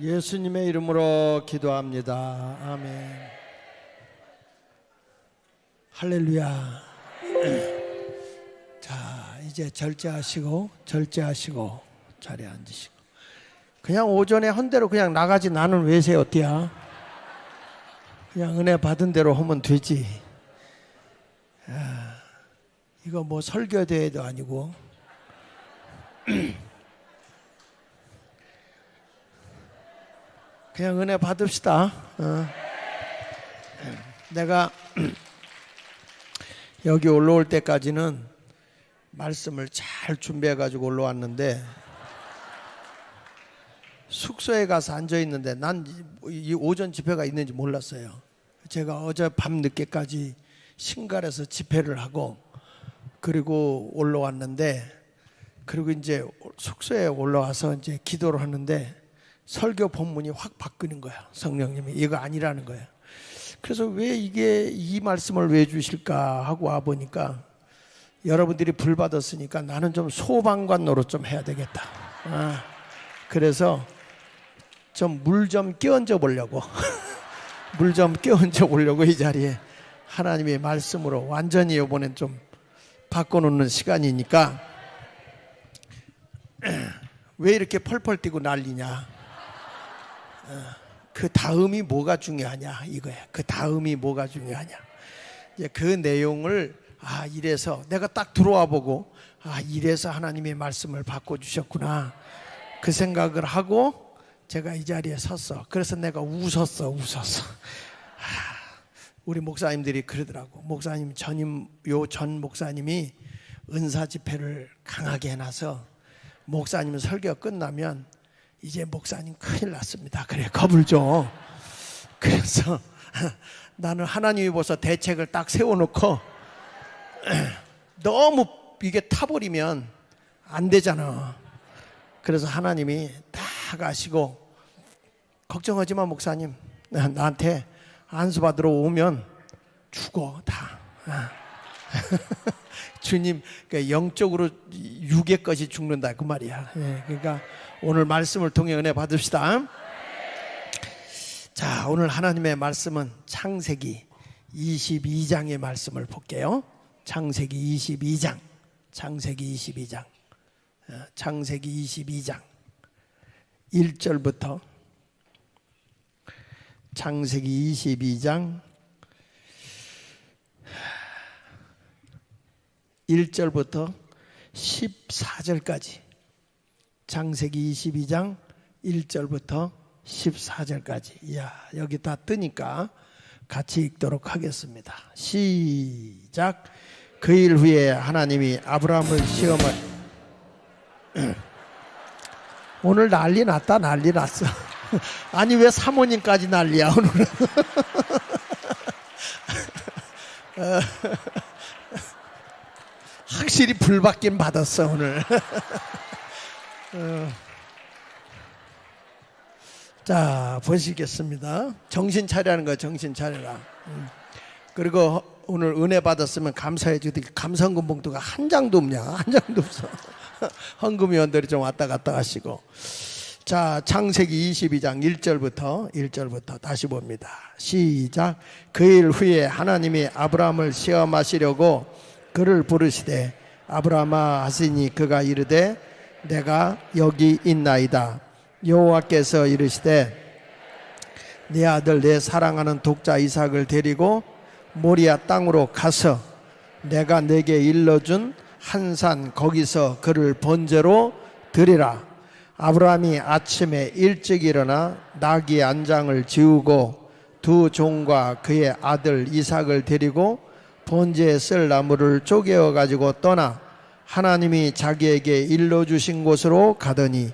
예수님의 이름으로 기도합니다. 아멘. 할렐루야. 자, 이제 절제하시고 자리에 앉으시고. 그냥 오전에 한 대로 그냥 나가지 나는 왜세 어때야? 그냥 은혜 받은 대로 하면 되지. 이거 뭐 설교대회도 아니고. 그냥 은혜 받읍시다. 내가 여기 올라올 때까지는 말씀을 잘 준비해 가지고 올라왔는데 숙소에 가서 앉아 있는데 난 이 오전 집회가 있는지 몰랐어요. 제가 어제 밤 늦게까지 신갈에서 집회를 하고 그리고 올라왔는데, 그리고 이제 숙소에 올라와서 이제 기도를 하는데 설교 본문이 확 바뀌는 거야. 성령님이 이거 아니라는 거야. 그래서 왜 이 말씀을 왜 주실까 하고 와 보니까 여러분들이 불 받았으니까 나는 좀 소방관 노릇 좀 해야 되겠다. 그래서 좀 물 좀 끼얹어 보려고 물 좀 끼얹어 보려고 이 자리에 하나님의 말씀으로 완전히 이번엔 좀 바꿔놓는 시간이니까 왜 이렇게 펄펄 뛰고 난리냐. 그 다음이 뭐가 중요하냐 이거야. 그 다음이 뭐가 중요하냐. 이제 그 내용을 이래서 내가 딱 들어와 보고 이래서 하나님의 말씀을 바꿔주셨구나 그 생각을 하고 제가 이 자리에 섰어. 그래서 내가 웃었어. 우리 목사님들이 그러더라고. 목사님 전 목사님이 은사 집회를 강하게 해놔서 목사님 설교 끝나면 이제 목사님 큰일 났습니다. 그래 겁을 줘. 그래서 나는 하나님이 벌써 대책을 딱 세워놓고 너무 이게 타버리면 안 되잖아. 그래서 하나님이 다 가시고 걱정하지 마 목사님. 나한테 안수 받으러 오면 죽어 다. 주님 영적으로 육의 것이 죽는다 그 말이야. 그러니까 오늘 말씀을 통해 은혜 받읍시다. 자, 오늘 하나님의 말씀은 창세기 22장의 말씀을 볼게요. 창세기 22장. 창세기 22장 1절부터 창세기 22장 1절부터 14절까지. 창세기 22장 1절부터 14절까지. 이야, 여기 다 뜨니까 같이 읽도록 하겠습니다. 시작. 그 일 후에 하나님이 아브라함을 시험할 오늘 난리 났다. 난리 났어. 아니 왜 사모님까지 난리야 오늘은. 확실히 불 받긴 받았어 오늘. 자, 보시겠습니다. 정신 차리라는 거야. 정신 차려라. 그리고 오늘 은혜 받았으면 감사해 주되 감사헌금 봉투가 한 장도 없냐. 한 장도 없어. 헌금위원들이 좀 왔다 갔다 하시고. 자, 창세기 22장 1절부터 다시 봅니다. 시작. 그 일 후에 하나님이 아브라함을 시험하시려고 그를 부르시되 아브라함아 하시니 그가 이르되 내가 여기 있나이다. 여호와께서 이르시되 네 아들 내 사랑하는 독자 이삭을 데리고 모리아 땅으로 가서 내가 내게 일러준 한 산 거기서 그를 번제로 드리라. 아브라함이 아침에 일찍 일어나 나귀 안장을 지우고 두 종과 그의 아들 이삭을 데리고 번제에 쓸 나무를 쪼개어 가지고 떠나 하나님이 자기에게 일러주신 곳으로 가더니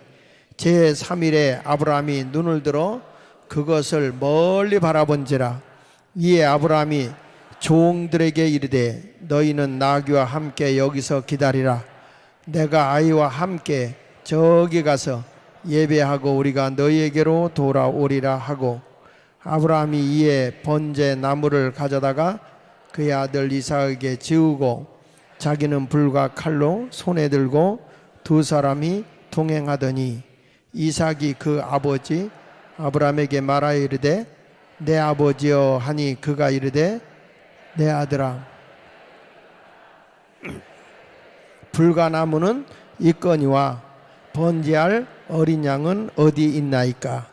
제3일에 아브라함이 눈을 들어 그것을 멀리 바라본지라. 이에 아브라함이 종들에게 이르되 너희는 나귀와 함께 여기서 기다리라. 내가 아이와 함께 저기 가서 예배하고 우리가 너희에게로 돌아오리라 하고 아브라함이 이에 번제 나무를 가져다가 그의 아들 이삭에게 지우고 자기는 불과 칼로 손에 들고 두 사람이 동행하더니 이삭이 그 아버지 아브라함에게 말하여 이르되 내 아버지여 하니 그가 이르되 내 아들아 불가나무는 있거니와 번제할 어린 양은 어디 있나이까.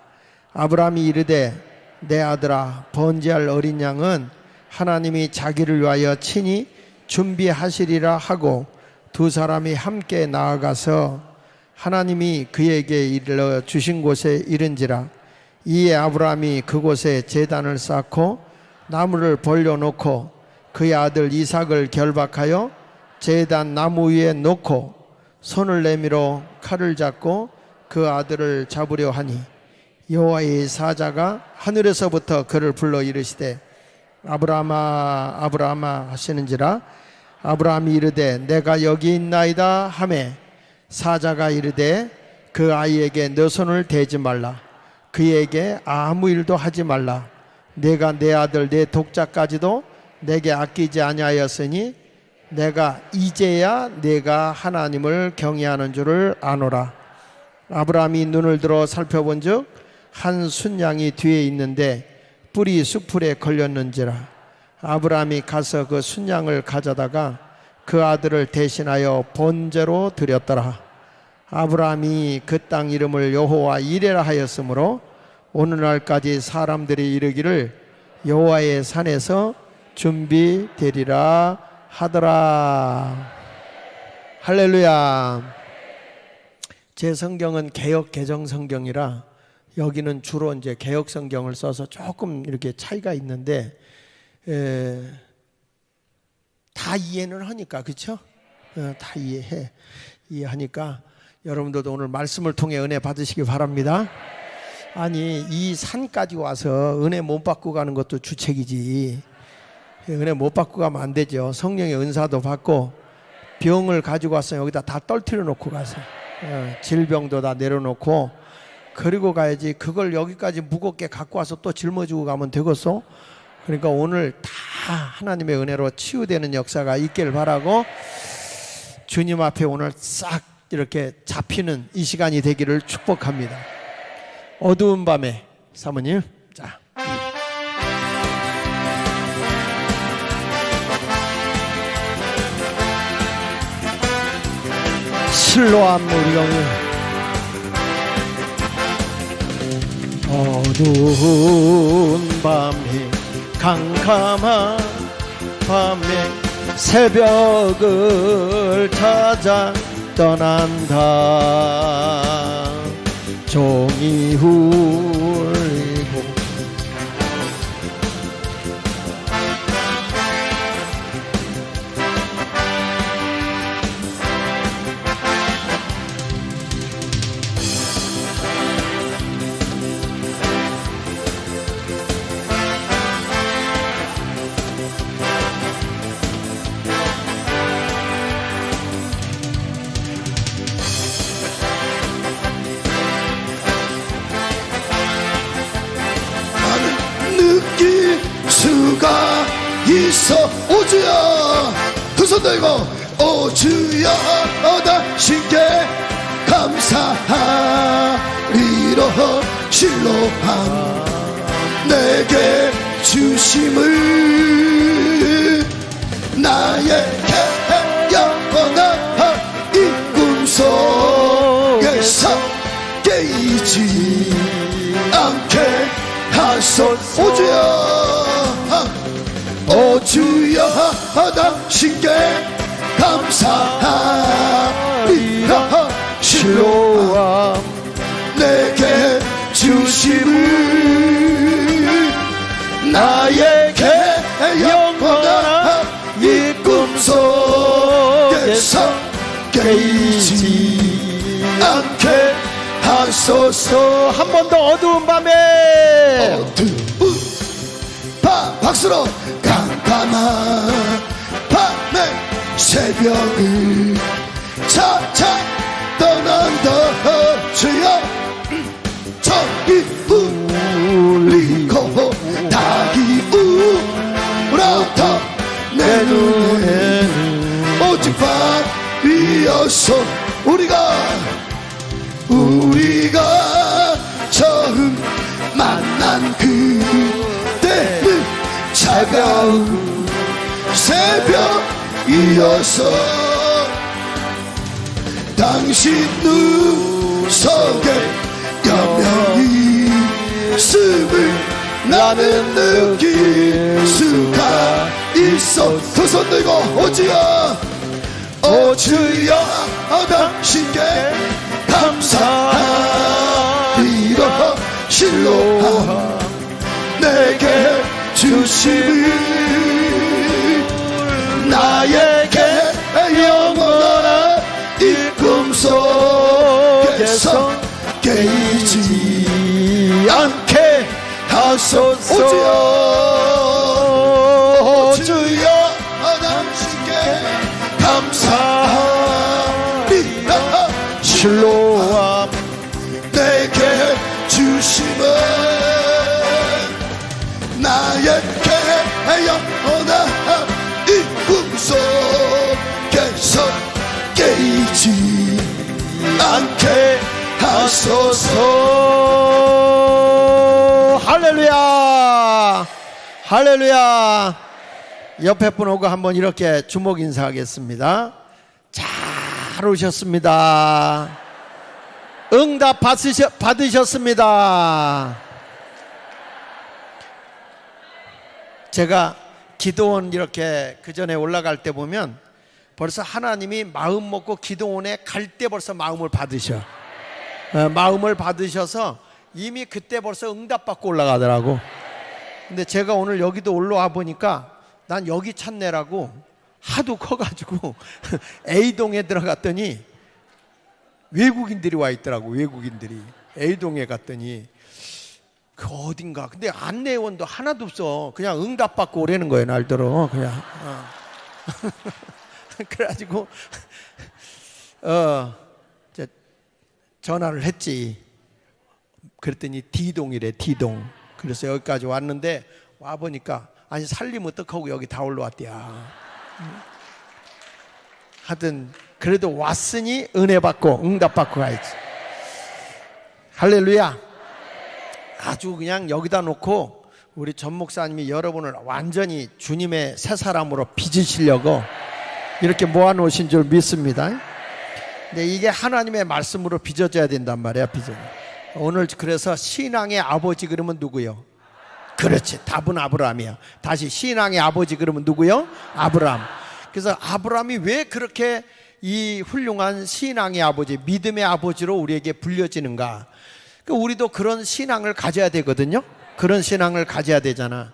아브라함이 이르되 내 아들아 번제할 어린 양은 하나님이 자기를 위하여 친히 준비하시리라 하고 두 사람이 함께 나아가서 하나님이 그에게 이르러 주신 곳에 이른지라. 이에 아브라함이 그곳에 제단을 쌓고 나무를 벌려놓고 그의 아들 이삭을 결박하여 제단 나무 위에 놓고 손을 내밀어 칼을 잡고 그 아들을 잡으려 하니 여호와의 사자가 하늘에서부터 그를 불러 이르시되 아브라함아 아브라함아 하시는지라. 아브라함이 이르되 내가 여기 있나이다 하매 사자가 이르되 그 아이에게 너 손을 대지 말라. 그에게 아무 일도 하지 말라. 내가 내 아들 내 독자까지도 내게 아끼지 아니하였으니 내가 이제야 내가 하나님을 경외하는 줄을 아노라. 아브라함이 눈을 들어 살펴본즉 한 순양이 뒤에 있는데 뿔이 숲풀에 걸렸는지라. 아브라함이 가서 그 순양을 가져다가 그 아들을 대신하여 번제로 드렸더라. 아브라함이 그 땅 이름을 여호와 이레라 하였으므로 오늘날까지 사람들이 이르기를 여호와의 산에서 준비되리라 하더라. 할렐루야. 제 성경은 개역 개정 성경이라 여기는 주로 이제 개역 성경을 써서 조금 이렇게 차이가 있는데 다 이해는 하니까, 그렇죠? 다 이해하니까 여러분들도 오늘 말씀을 통해 은혜 받으시기 바랍니다. 아니 이 산까지 와서 은혜 못 받고 가는 것도 주책이지. 은혜 못 받고 가면 안 되죠. 성령의 은사도 받고 병을 가지고 와서 여기다 다 떨어뜨려 놓고 가서 질병도 다 내려놓고 그리고 가야지. 그걸 여기까지 무겁게 갖고 와서 또 짊어지고 가면 되겠어? 그러니까 오늘 다 하나님의 은혜로 치유되는 역사가 있길 바라고 주님 앞에 오늘 싹 이렇게 잡히는 이 시간이 되기를 축복합니다. 어두운 밤에 사모님, 자. 실로암 우리가 어두운 밤에 캄캄한 밤에 새벽을 찾아 떠난다. 종이 울리고 수가 있어. 오주야 두 손 들고 오주야 당신께 감사하리로 실로암 내게 주심을 나에게 영원한 이 꿈속에서 깨이지 않게 하소서. 오주여 당신께 감사하리라 실로암 내게 주심을 나에게 영원한 이 꿈속에서 깨이지 않게 하소서. 한 번 더 어두운 밤에 어두운 밤 박수로 깜깜한 밤에 새벽을 찾아 떠난다. 주여 저기 울리고 닭이 울었다. 내 눈에는 오직 밤이었어. 우리가 처음 난 그때는 차가운 새벽이어서 당신 눈속에 여명이 있음을 나는 느낄 수가 있어. 두 손 들고 오주여 오주여 당신께 감사하리라. 실로함 내게 주심을 나에게 영원한 이 꿈속에서 깨이지 않게 하소서. 오주여 당신께 감사하리라. 실로암 내게 주심은 나에게 영원한 이 꿈속에서 깨이지 않게 하소서. 할렐루야, 할렐루야. 옆에 분 오고 한번 이렇게 주목 인사하겠습니다. 잘 오셨습니다. 응답 받으셨습니다. 제가 기도원 이렇게 그 전에 올라갈 때 보면 벌써 하나님이 마음 먹고 기도원에 갈 때 벌써 마음을 받으셔. 마음을 받으셔서 이미 그때 벌써 응답 받고 올라가더라고. 근데 제가 오늘 여기도 올라와 보니까 난 여기 찾네라고 하도 커가지고 A동에 들어갔더니 외국인들이 와 있더라고. 외국인들이 A동에 갔더니 그 어딘가. 근데 안내원도 하나도 없어. 그냥 응답 받고 오라는 거예요. 날더러 그냥. 그래가지고 이제 전화를 했지. 그랬더니 D동이래. D동. 그래서 여기까지 왔는데 와 보니까 아니 살림 어떡하고 여기 다 올라왔대야. 하여튼 그래도 왔으니 은혜 받고 응답 받고 가야지. 할렐루야. 아주 그냥 여기다 놓고 우리 전 목사님이 여러분을 완전히 주님의 새 사람으로 빚으시려고 이렇게 모아놓으신 줄 믿습니다. 근데 이게 하나님의 말씀으로 빚어져야 된단 말이야. 빚어. 오늘 그래서 신앙의 아버지 그러면 누구요? 그렇지, 답은 아브라함이야. 다시 신앙의 아버지 그러면 누구요? 아브라함. 그래서 아브라함이 왜 그렇게 이 훌륭한 신앙의 아버지, 믿음의 아버지로 우리에게 불려지는가? 우리도 그런 신앙을 가져야 되거든요. 그런 신앙을 가져야 되잖아.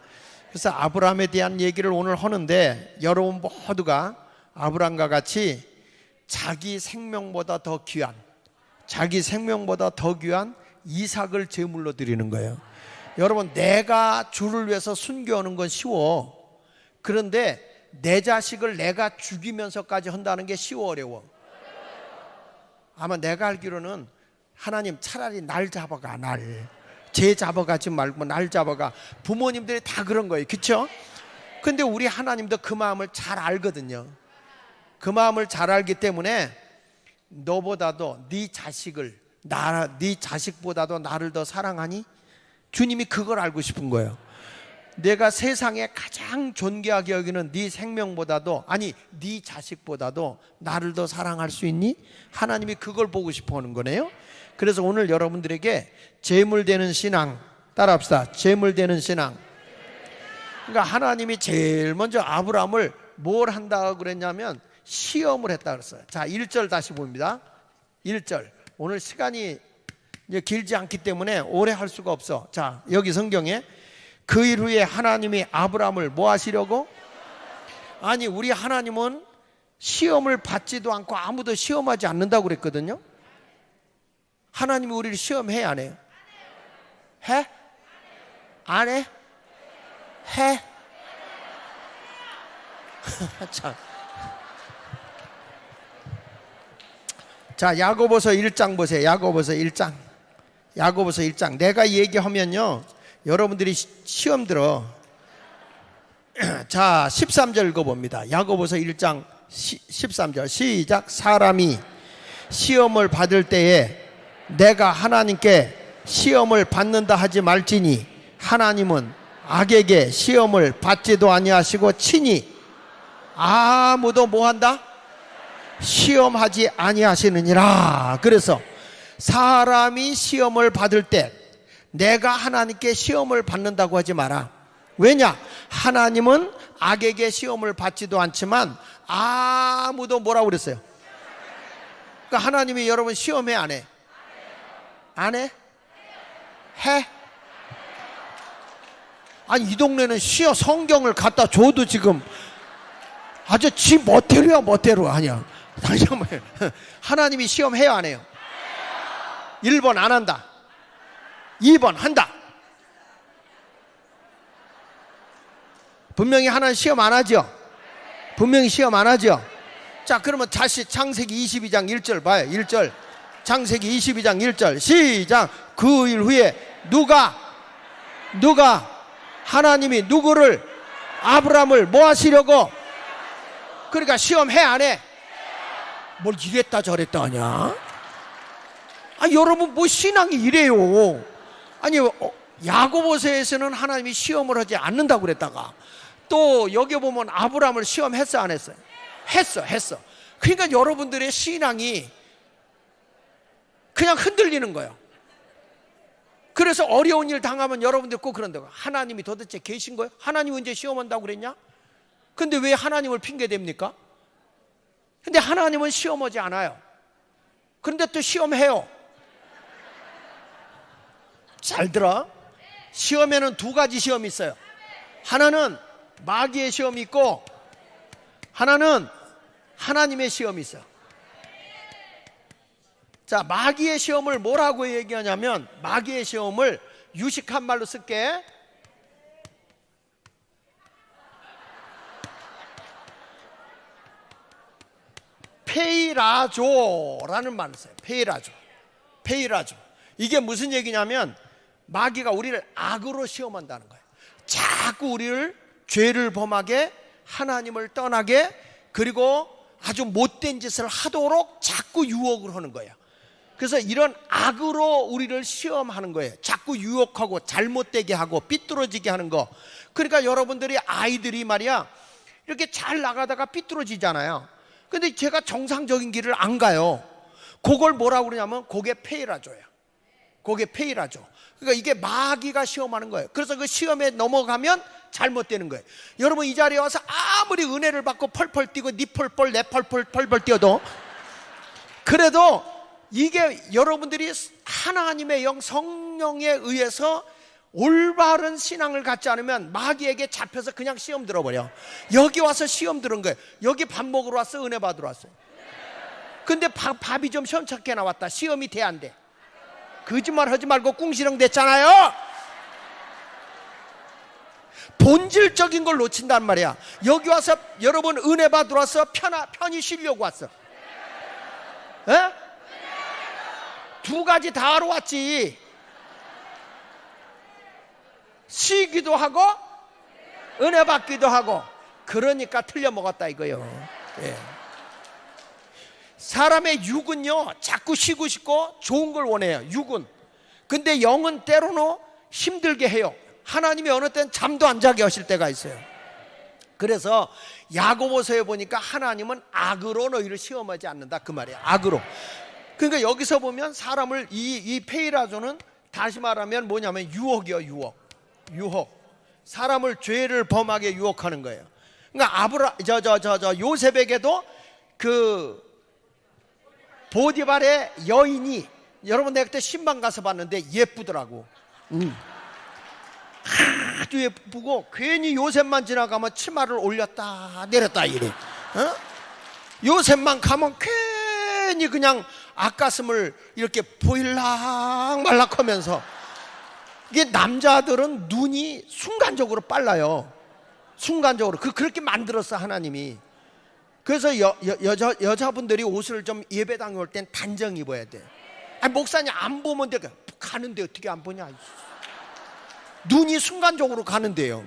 그래서 아브라함에 대한 얘기를 오늘 하는데 여러분 모두가 아브라함과 같이 자기 생명보다 더 귀한, 자기 생명보다 더 귀한 이삭을 제물로 드리는 거예요. 여러분, 내가 주를 위해서 순교하는 건 쉬워. 그런데 내 자식을 내가 죽이면서까지 한다는 게 쉬워, 어려워? 아마 내가 알기로는 하나님 차라리 날 잡아가. 쟤 잡아가지 말고 날 잡아가. 부모님들이 다 그런 거예요. 그렇죠? 근데 우리 하나님도 그 마음을 잘 알거든요. 그 마음을 잘 알기 때문에 너보다도 네 자식을 네 자식보다도 나를 더 사랑하니? 주님이 그걸 알고 싶은 거예요. 내가 세상에 가장 존귀하게 여기는 네 생명보다도, 아니 네 자식보다도 나를 더 사랑할 수 있니? 하나님이 그걸 보고 싶어 하는 거네요. 그래서 오늘 여러분들에게 재물되는 신앙 따라합시다. 재물되는 신앙. 그러니까 하나님이 제일 먼저 아브라함을 뭘 한다고 그랬냐면 시험을 했다 그랬어요. 자, 1절 다시 봅니다. 1절. 오늘 시간이 이제 길지 않기 때문에 오래 할 수가 없어. 자, 여기 성경에 그 일 후에 하나님이 아브라함을 뭐 하시려고? 아니, 우리 하나님은 시험을 받지도 않고 아무도 시험하지 않는다고 그랬거든요. 하나님이 우리를 시험해, 안 해요? 해? 안 해? 해? 참. 자, 야고보서 1장 보세요. 야고보서 1장. 야고보서 1장. 내가 얘기하면요 여러분들이 시험 들어. 자, 13절 읽어봅니다. 야고보서 1장 13절 시작. 사람이 시험을 받을 때에 내가 하나님께 시험을 받는다 하지 말지니 하나님은 악에게 시험을 받지도 아니하시고 친히 아무도 뭐한다? 시험하지 아니하시느니라. 그래서 사람이 시험을 받을 때 내가 하나님께 시험을 받는다고 하지 마라. 왜냐? 하나님은 악에게 시험을 받지도 않지만 아무도 뭐라고 그랬어요? 그러니까 하나님이 여러분 시험해 안 해? 안 해? 해? 아니 이 동네는 성경을 갖다 줘도 지금 아주 지 멋대로야 멋대로 아니야. 다시 한번 하나님이 시험해요 안 해요? 1번 안 한다, 2번 한다. 분명히 하나님 시험 안 하죠? 분명히 시험 안 하죠? 자 그러면 다시 창세기 22장 1절 봐요. 1절 창세기 22장 1절 시작. 그 일 후에 누가 하나님이 누구를? 아브라함을 뭐 하시려고? 그러니까 시험해 안 해? 뭘 이랬다 저랬다 하냐? 아 여러분 뭐 신앙이 이래요. 아니 야고보서에서는 하나님이 시험을 하지 않는다고 그랬다가 또 여기 보면 아브라함을 시험했어 안 했어요? 했어. 그러니까 여러분들의 신앙이 그냥 흔들리는 거예요. 그래서 어려운 일 당하면 여러분들 꼭 그런다고. 하나님이 도대체 계신 거예요? 하나님 언제 시험한다고 그랬냐? 근데 왜 하나님을 핑계댑니까? 근데 하나님은 시험하지 않아요. 그런데 또 시험해요. 잘 들어. 시험에는 두 가지 시험이 있어요. 하나는 마귀의 시험이 있고 하나는 하나님의 시험이 있어요. 자, 마귀의 시험을 뭐라고 얘기하냐면 마귀의 시험을 유식한 말로 쓸게. 페이라조라는 말을 써요. 페이라조. 이게 무슨 얘기냐면 마귀가 우리를 악으로 시험한다는 거예요. 자꾸 우리를 죄를 범하게, 하나님을 떠나게, 그리고 아주 못된 짓을 하도록 자꾸 유혹을 하는 거예요. 그래서 이런 악으로 우리를 시험하는 거예요. 자꾸 유혹하고 잘못되게 하고 삐뚤어지게 하는 거. 그러니까 여러분들이 아이들이 말이야 이렇게 잘 나가다가 삐뚤어지잖아요. 근데 제가 정상적인 길을 안 가요. 그걸 뭐라고 그러냐면 그게 페이라조예요. 그게 페이라조. 그러니까 이게 마귀가 시험하는 거예요. 그래서 그 시험에 넘어가면 잘못되는 거예요. 여러분 이 자리에 와서 아무리 은혜를 받고 펄펄 뛰고 네 펄펄 내 펄펄 뛰어도 그래도 이게 여러분들이 하나님의 영 성령에 의해서 올바른 신앙을 갖지 않으면 마귀에게 잡혀서 그냥 시험 들어버려. 여기 와서 시험 들은 거예요. 여기 밥 먹으러 왔어? 은혜 받으러 왔어요? 근데 밥이 좀 시원찮게 나왔다. 시험이 돼 안 돼? 거짓말 하지 말고 꿍시렁 됐잖아요. 본질적인 걸 놓친단 말이야. 여기 와서 여러분 은혜 받으러 와서 편히 쉬려고 왔어? 에? 두 가지 다 하러 왔지. 쉬기도 하고 은혜 받기도 하고. 그러니까 틀려 먹었다 이거요. 예. 사람의 육은요 자꾸 쉬고 싶고 좋은 걸 원해요. 육은. 근데 영은 때로는 힘들게 해요. 하나님이 어느 때는 잠도 안 자게 하실 때가 있어요. 그래서 야고보서에 보니까 하나님은 악으로 너희를 시험하지 않는다 그 말이에요. 악으로. 그러니까 여기서 보면 사람을 이 페이라조는 다시 말하면 뭐냐면 유혹이요. 유혹. 사람을 죄를 범하게 유혹하는 거예요. 그러니까 요셉에게도 그 보디발의 여인이, 여러분 내가 그때 신방 가서 봤는데 예쁘더라고. 아주 예쁘고 괜히 요셉만 지나가면 치마를 올렸다 내렸다 이래. 요셉만 가면 괜히 그냥 앞가슴을 이렇게 보일락 말락하면서. 이게 남자들은 눈이 순간적으로 빨라요. 순간적으로 그렇게 만들었어 하나님이. 그래서 여자분들이 옷을 좀 예배당에 올 땐 단정 입어야 돼. 아니 목사님 안 보면 돼. 가는데 어떻게 안 보냐. 눈이 순간적으로 가는데요.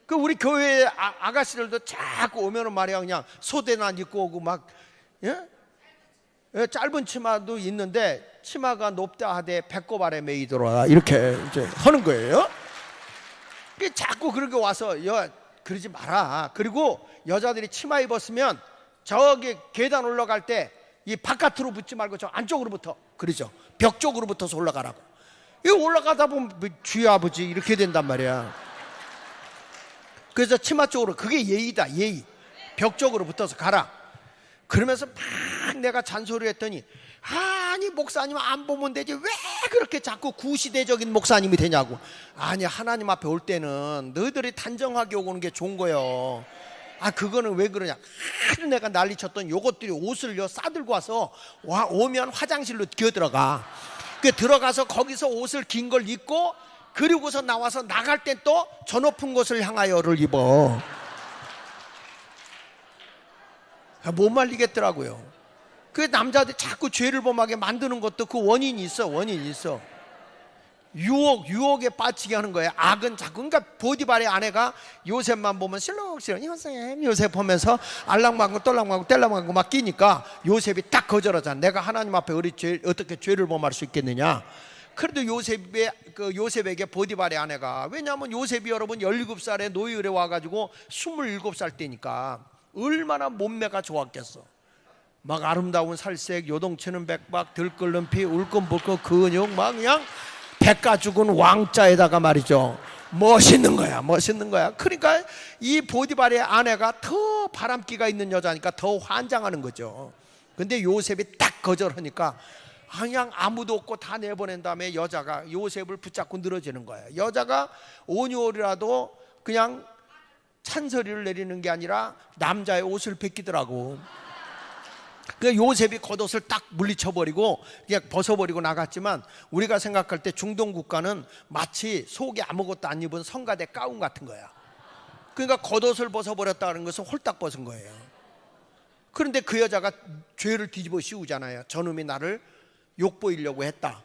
그 우리 교회 아가씨들도 자꾸 오면은 말이야 그냥 소대나 입고 오고 막, 예? 짧은 치마도 있는데 치마가 높다 하되 배꼽 아래 메이더라 이렇게 이제 하는 거예요. 자꾸 그렇게 와서 그러지 마라. 그리고 여자들이 치마 입었으면 저기 계단 올라갈 때 이 바깥으로 붙지 말고 저 안쪽으로 붙어. 그러죠. 벽 쪽으로 붙어서 올라가라고. 이거 올라가다 보면 주여 아버지 이렇게 된단 말이야. 그래서 치마 쪽으로, 그게 예의다, 예의. 벽 쪽으로 붙어서 가라. 그러면서 막 내가 잔소리를 했더니, 아니 목사님 안 보면 되지 왜 그렇게 자꾸 구시대적인 목사님이 되냐고. 아니 하나님 앞에 올 때는 너희들이 단정하게 오는 게 좋은 거예요. 그거는 왜 그러냐. 하도 내가 난리쳤던 요것들이 옷을 싸들고 와서 오면 화장실로 기어들어가. 들어가서 거기서 옷을 긴 걸 입고 그리고서 나와서 나갈 땐 또 저 높은 곳을 향하여를 입어. 못 말리겠더라고요. 그 남자들 자꾸 죄를 범하게 만드는 것도 그 원인이 있어. 원인이 있어. 유혹에 빠지게 하는 거예요. 악은 자꾸. 그러니까 보디발의 아내가 요셉만 보면 실룩실룩 요셉 보면서 알랑망고 떨랑망고 뗄랑망고 막 끼니까 요셉이 딱 거절하잖아. 내가 하나님 앞에 어떻게 죄를 범할 수 있겠느냐. 그래도 요셉에게 보디발의 아내가, 왜냐하면 요셉이 여러분 17살에 노예에 와가지고 27살 때니까 얼마나 몸매가 좋았겠어. 막 아름다운 살색, 요동치는 백박, 들끓는 피, 울끈불끈 근육, 막 그냥 백가 죽은 왕자에다가 말이죠. 멋있는 거야, 멋있는 거야. 그러니까 이 보디발의 아내가 더 바람기가 있는 여자니까 더 환장하는 거죠. 근데 요셉이 딱 거절하니까 그냥 아무도 없고 다 내보낸 다음에 여자가 요셉을 붙잡고 늘어지는 거예요. 여자가 온유월이라도 그냥 찬소리를 내리는 게 아니라 남자의 옷을 벗기더라고. 그 요셉이 겉옷을 딱 물리쳐버리고 그냥 벗어버리고 나갔지만, 우리가 생각할 때 중동 국가는 마치 속에 아무것도 안 입은 성가대 가운 같은 거야. 그러니까 겉옷을 벗어버렸다는 것은 홀딱 벗은 거예요. 그런데 그 여자가 죄를 뒤집어 씌우잖아요. 저놈이 나를 욕보이려고 했다.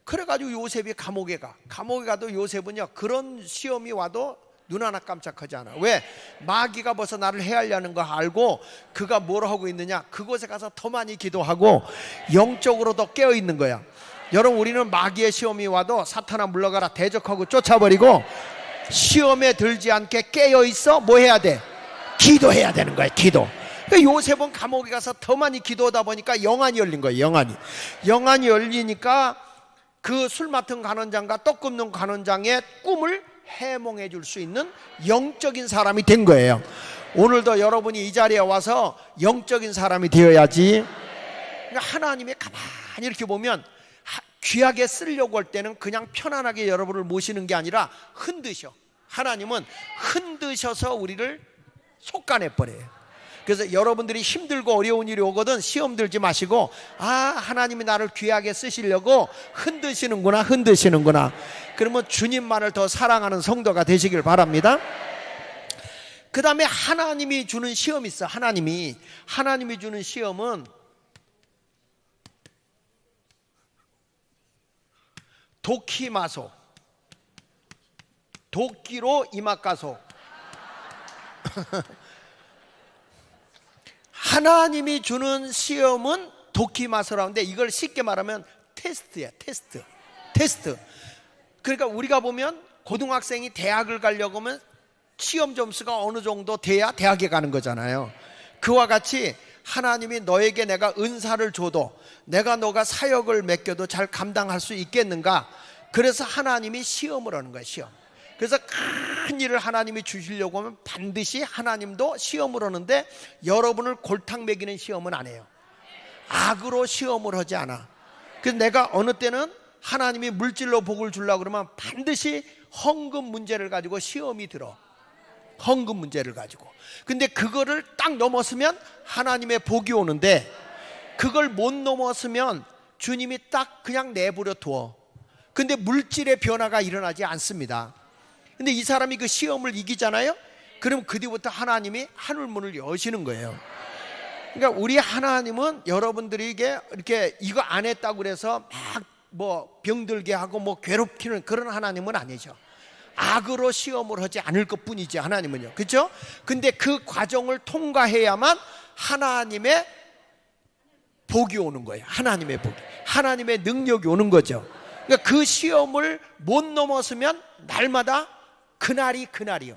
그래가지고 요셉이 감옥에 가도 요셉은요 그런 시험이 와도 눈 하나 깜짝하지 않아. 왜? 마귀가 벌써 나를 해하려는 거 알고 그가 뭘 하고 있느냐, 그곳에 가서 더 많이 기도하고 영적으로 더 깨어있는 거야. 여러분, 우리는 마귀의 시험이 와도 사탄아 물러가라 대적하고 쫓아버리고 시험에 들지 않게 깨어있어 뭐 해야 돼? 기도해야 되는 거야. 기도. 요셉은 감옥에 가서 더 많이 기도하다 보니까 영안이 열린 거예요. 영안이 열리니까 그 술 맡은 간원장과 떡 굽는 간원장의 꿈을 해몽해 줄 수 있는 영적인 사람이 된 거예요. 오늘도 여러분이 이 자리에 와서 영적인 사람이 되어야지. 그러니까 하나님이 가만히 이렇게 보면 귀하게 쓰려고 할 때는 그냥 편안하게 여러분을 모시는 게 아니라 흔드셔. 하나님은 흔드셔서 우리를 속가내버려요. 그래서 여러분들이 힘들고 어려운 일이 오거든 시험 들지 마시고, 하나님이 나를 귀하게 쓰시려고 흔드시는구나. 그러면 주님만을 더 사랑하는 성도가 되시길 바랍니다. 그 다음에 하나님이 주는 시험이 있어. 하나님이 주는 시험은 도키마소, 도끼로 이마가소. 하나님이 주는 시험은 도키마소라는데 이걸 쉽게 말하면 테스트야. 테스트. 그러니까 우리가 보면 고등학생이 대학을 가려고 하면 시험 점수가 어느 정도 돼야 대학에 가는 거잖아요. 그와 같이 하나님이 너에게 내가 은사를 줘도, 너가 사역을 맡겨도 잘 감당할 수 있겠는가? 그래서 하나님이 시험을 하는 거예요. 시험. 그래서 큰 일을 하나님이 주시려고 하면 반드시 하나님도 시험을 하는데, 여러분을 골탕 먹이는 시험은 안 해요. 악으로 시험을 하지 않아. 그래서 내가 어느 때는 하나님이 물질로 복을 주려고 그러면 반드시 헌금 문제를 가지고 시험이 들어. 헌금 문제를 가지고. 근데 그거를 딱 넘었으면 하나님의 복이 오는데, 그걸 못 넘었으면 주님이 딱 그냥 내버려 두어. 근데 물질의 변화가 일어나지 않습니다. 근데 이 사람이 그 시험을 이기잖아요. 그럼 그 뒤부터 하나님이 하늘문을 여시는 거예요. 그러니까 우리 하나님은 여러분들에게 이렇게 이거 안 했다고 그래서 막 뭐 병들게 하고 뭐 괴롭히는 그런 하나님은 아니죠. 악으로 시험을 하지 않을 것 뿐이지 하나님은요. 그렇죠? 근데 그 과정을 통과해야만 하나님의 복이 오는 거예요. 하나님의 복이, 하나님의 능력이 오는 거죠. 그러니까 그 시험을 못 넘었으면 날마다 그날이 그날이요.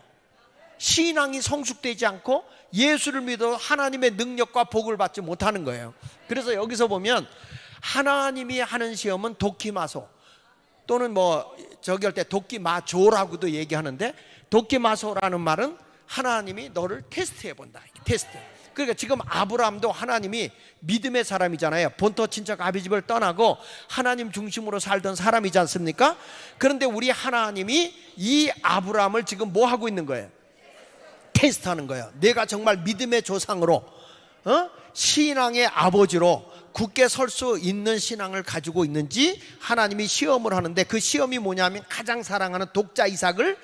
신앙이 성숙되지 않고 예수를 믿어 하나님의 능력과 복을 받지 못하는 거예요. 그래서 여기서 보면 하나님이 하는 시험은 도키마소, 또는 뭐 저기 할 때 도키마조라고도 얘기하는데, 도키마소라는 말은 하나님이 너를 테스트해 본다. 테스트. 그러니까 지금 아브라함도 하나님이 믿음의 사람이잖아요. 본토 친척 아비집을 떠나고 하나님 중심으로 살던 사람이지 않습니까? 그런데 우리 하나님이 이 아브라함을 지금 뭐 하고 있는 거예요? 테스트하는 거예요. 내가 정말 믿음의 조상으로, 신앙의 아버지로 굳게 설 수 있는 신앙을 가지고 있는지 하나님이 시험을 하는데, 그 시험이 뭐냐면 가장 사랑하는 독자 이삭을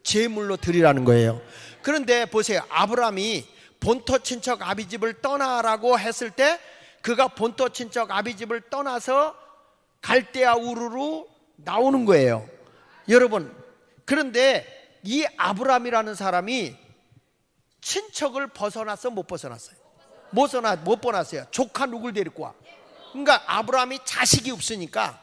제물로 드리라는 거예요. 그런데 보세요. 아브라함이 본토 친척 아비집을 떠나라고 했을 때 그가 본토 친척 아비집을 떠나서 갈대아 우르로 나오는 거예요. 여러분, 그런데 이 아브라함이라는 사람이 친척을 벗어났어, 못 벗어났어요? 못 벗어났어요. 조카 누굴 데리고 와? 그러니까 아브라함이 자식이 없으니까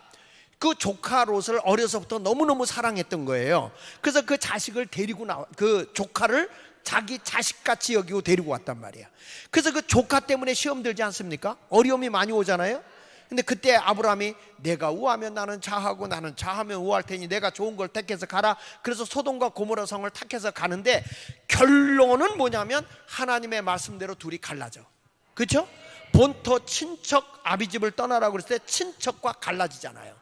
그 조카 롯을 어려서부터 너무너무 사랑했던 거예요. 그래서 그 자식을 데리고 그 조카를 자기 자식같이 여기고 데리고 왔단 말이야. 그래서 그 조카 때문에 시험 들지 않습니까? 어려움이 많이 오잖아요. 근데 그때 아브라함이 내가 우하면 나는 좌하고 나는 좌하면 우할 테니 내가 좋은 걸 택해서 가라. 그래서 소돔과 고모라 성을 택해서 가는데 결론은 뭐냐면 하나님의 말씀대로 둘이 갈라져. 그렇죠? 본토 친척 아비집을 떠나라고 그랬을 때 친척과 갈라지잖아요.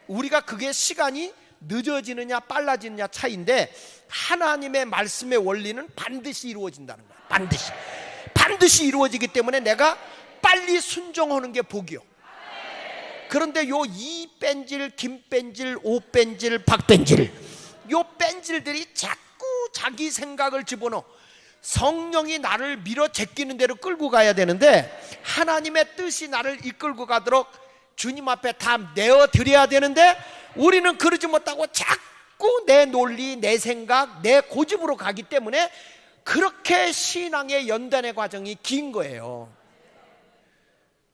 우리가 그게 시간이 늦어지느냐 빨라지느냐 차이인데, 하나님의 말씀의 원리는 반드시 이루어진다는 거야. 반드시 이루어지기 때문에 내가 빨리 순종하는 게 복이요. 그런데 요 이뺀질, 김뺀질, 오뺀질, 박뺀질, 요 뺀질들이 자꾸 자기 생각을 집어넣어. 성령이 나를 밀어 제끼는 대로 끌고 가야 되는데, 하나님의 뜻이 나를 이끌고 가도록 주님 앞에 다 내어드려야 되는데, 우리는 그러지 못하고 자꾸 내 논리, 내 생각, 내 고집으로 가기 때문에 그렇게 신앙의 연단의 과정이 긴 거예요.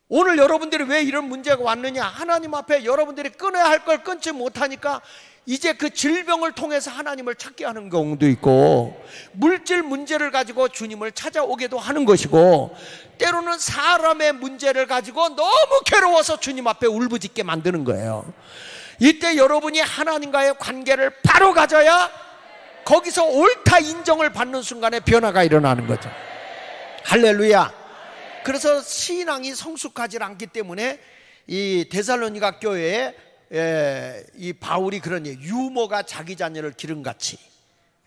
오늘 여러분들이 왜 이런 문제가 왔느냐? 하나님 앞에 여러분들이 끊어야 할 걸 끊지 못하니까 이제 그 질병을 통해서 하나님을 찾게 하는 경우도 있고, 물질 문제를 가지고 주님을 찾아오게도 하는 것이고, 때로는 사람의 문제를 가지고 너무 괴로워서 주님 앞에 울부짖게 만드는 거예요. 이때 여러분이 하나님과의 관계를 바로 가져야 거기서 옳다 인정을 받는 순간에 변화가 일어나는 거죠. 할렐루야. 그래서 신앙이 성숙하지 않기 때문에 이 데살로니가 교회에 이 바울이 그런 얘기, 유모가 자기 자녀를 기름같이,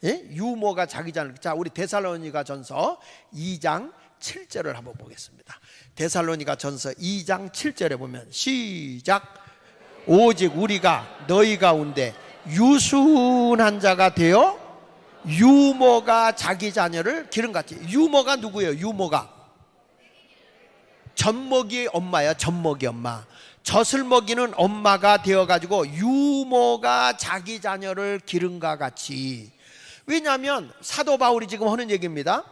유모가 자기 자녀를. 자, 우리 데살로니가 전서 2장 7절을 한번 보겠습니다. 데살로니가 전서 2장 7절에 보면 시작. 오직 우리가 너희 가운데 유순한 자가 되어 유모가 자기 자녀를 기름같이. 유모가 누구예요? 유모가 젖먹이 엄마야. 젖먹이 엄마. 젖을 먹이는 엄마가 되어가지고 유모가 자기 자녀를 기름과 같이. 왜냐하면 사도 바울이 지금 하는 얘기입니다.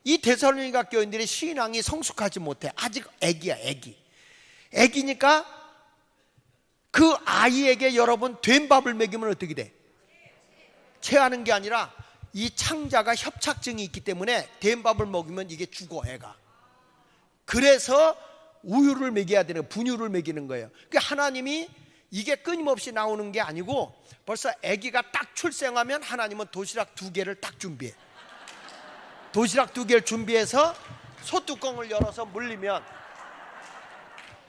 이 데살로니가 교인들의 신앙이 성숙하지 못해. 아직 애기야, 애기니까 그 아이에게 여러분 된 밥을 먹이면 어떻게 돼? 체하는 게 아니라 이 창자가 협착증이 있기 때문에 된 밥을 먹이면 이게 죽어, 애가. 그래서 우유를 먹여야 되는, 분유를 먹이는 거예요. 그러니까 하나님이 이게 끊임없이 나오는 게 아니고, 벌써 아기가 딱 출생하면 하나님은 도시락 2개를 딱 준비해. 도시락 2개를 준비해서 소뚜껑을 열어서 물리면